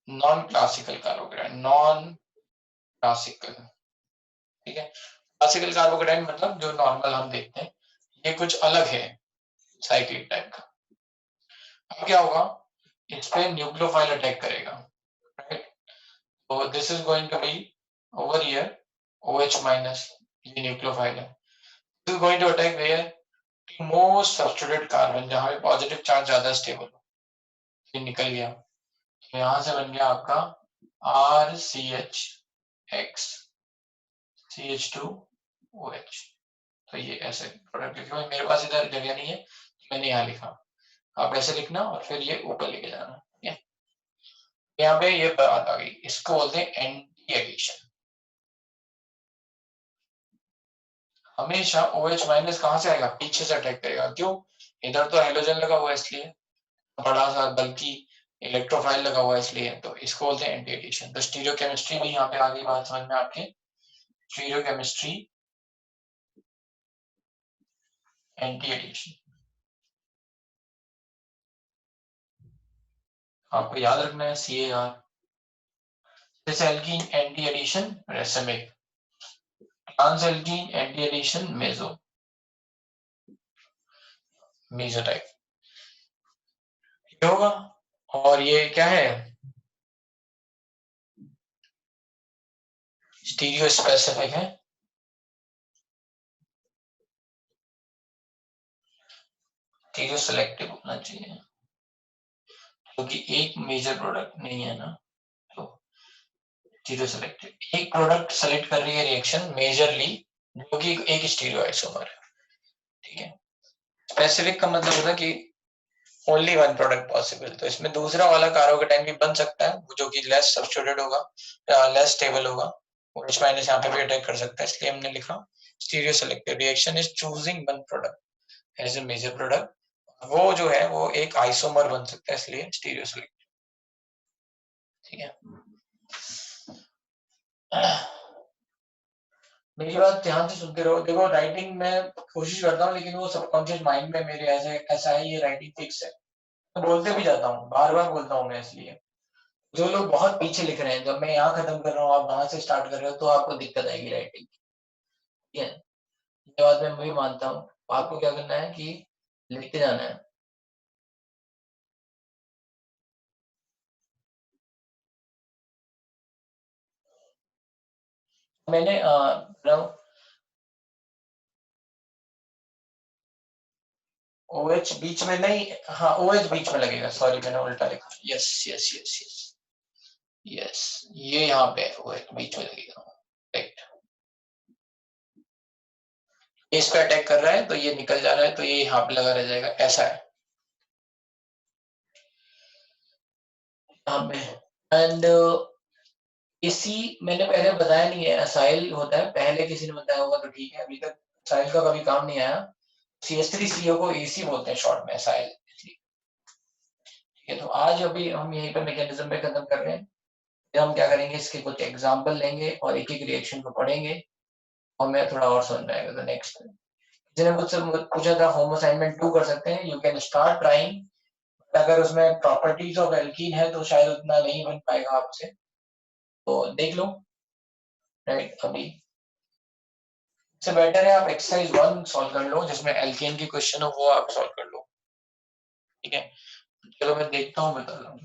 Non classical carbocation, non classical, ठीक है। क्लासिकल कार्बोकेटाइन मतलब जो नॉर्मल हम देखते हैं, ये कुछ अलग है साइक्लिक टाइप का। अब क्या होगा, इस पे न्यूक्लियोफाइल अटैक करेगा, राइट, तो this is going to be over here OH minus, ये न्यूक्लियोफाइल है, this is going to attack where most substituted carbon, जहां पे पॉजिटिव चार्ज ज्यादा स्टेबल हो, ये निकल गया, तो यहां से बन गया आपका RCH X CH2OH, तो ये ऐसे प्रोडक्ट लिखा है, मेरे पास इधर जगह नहीं है, मैंने यहाँ लिखा, आप ऐसे लिखना और फिर ये ऊपर लेके जाना, ठीक है। यहाँ पे ये बात आ गई, इसको बोलते हैं एंटी एडिशन। हमेशा OH माइनस कहां से आएगा, पीछे से अटैक करेगा, क्यों, इधर तो हाइड्रोजन लगा हुआ है इसलिए, बड़ा सा बल्कि इलेक्ट्रोफाइल लगा हुआ है इसलिए, तो इसको बोलते हैं एंटी एडिशन। तो स्टीरियोकेमिस्ट्री भी यहाँ पे आ गई बात समझ में आपके, स्टीरियोकेमिस्ट्री एंटी एडिशन, आपको याद रखना है CAR। this alkene anti addition racemic, trans alkene anti addition mesotype, ये होगा। और ये क्या है, स्टीरियो स्पेसिफिक है, स्टीरियो सेलेक्टिव होना चाहिए, क्योंकि एक मेजर प्रोडक्ट नहीं है ना, तो स्टीरियो सेलेक्टिव, एक प्रोडक्ट सेलेक्ट कर रही है रिएक्शन मेजरली, जो कि एक स्टीरियो आइसोमर है, ठीक है। स्पेसिफिक का मतलब होता है कि ओनली वन प्रोडक्ट पॉसिबल, तो इसमें दूसरा वाला कार्बोकेटाइन भी बन सकता है जो कि लेस सब्स्टिट्यूटेड होगा या लेस स्टेबल होगा, OH माइनस यहाँ पे भी अटैक कर सकता है, इसलिए हमने लिखा stereoselective reaction is choosing one product as a major product, वो जो है वो एक आइसोमर बन सकता है, इसलिए स्टीरियो सेलेक्टिव। ठीक है, मेरी बात ध्यान से सुनते रहो। देखो राइटिंग में कोशिश करता हूँ, लेकिन वो सबकॉन्शियस माइंड में मेरे ऐसे ऐसा है, ये राइटिंग फिक्स है, तो बोलते भी जाता हूँ, बार बार बोलता हूँ मैं। इसलिए जो लोग बहुत पीछे लिख रहे हैं, जब मैं यहाँ खत्म कर रहा हूँ, आप वहां से स्टार्ट कर रहे हो, तो आपको दिक्कत आएगी राइटिंग। ठीक है, ये बात मैं भी मानता हूँ। आपको क्या करना है कि लिखते जाना है। मैंने OH बीच में नहीं, हाँ OH बीच में लगेगा, सॉरी मैंने उल्टा लिखा। Yes yes yes yes yes, ये यहाँ पे OH बीच में लगेगा। राइट, इस पे अटैक कर रहा है तो ये निकल जा रहा है, तो ये यहाँ पे लगा रह जाएगा, ऐसा है यहाँ पे। एंड इसी मैंने पहले बताया नहीं है, असाइल होता है, पहले किसी ने बताया होगा तो ठीक है, अभी तक असाइल का कभी काम नहीं आया। CS3CO को AC बोलते हैं शॉर्ट में, असाइल। ठीक है, तो आज अभी हम यहीं पर मैकेनिज्म में खत्म कर रहे हैं। फिर हम क्या करेंगे, इसके कुछ एग्जाम्पल लेंगे और एक एक रिएक्शन को पढ़ेंगे, और मैं थोड़ा और समझ में आएगा। तो नेक्स्ट जिन्हें मुझसे पूछा था, होम असाइनमेंट 2 कर सकते हैं, यू कैन स्टार्ट ट्राइंग। अगर उसमें प्रॉपर्टीज ऑफ एल्कीन है तो शायद उतना नहीं बन पाएगा आपसे, तो देख लो। राइट, अभी इससे बेटर है आप एक्सरसाइज 1 सॉल्व कर लो, जिसमें एल्केन की क्वेश्चन हो, वो आप सॉल्व कर लो। ठीक है, चलो मैं देखता हूँ, बता रहा हूँ।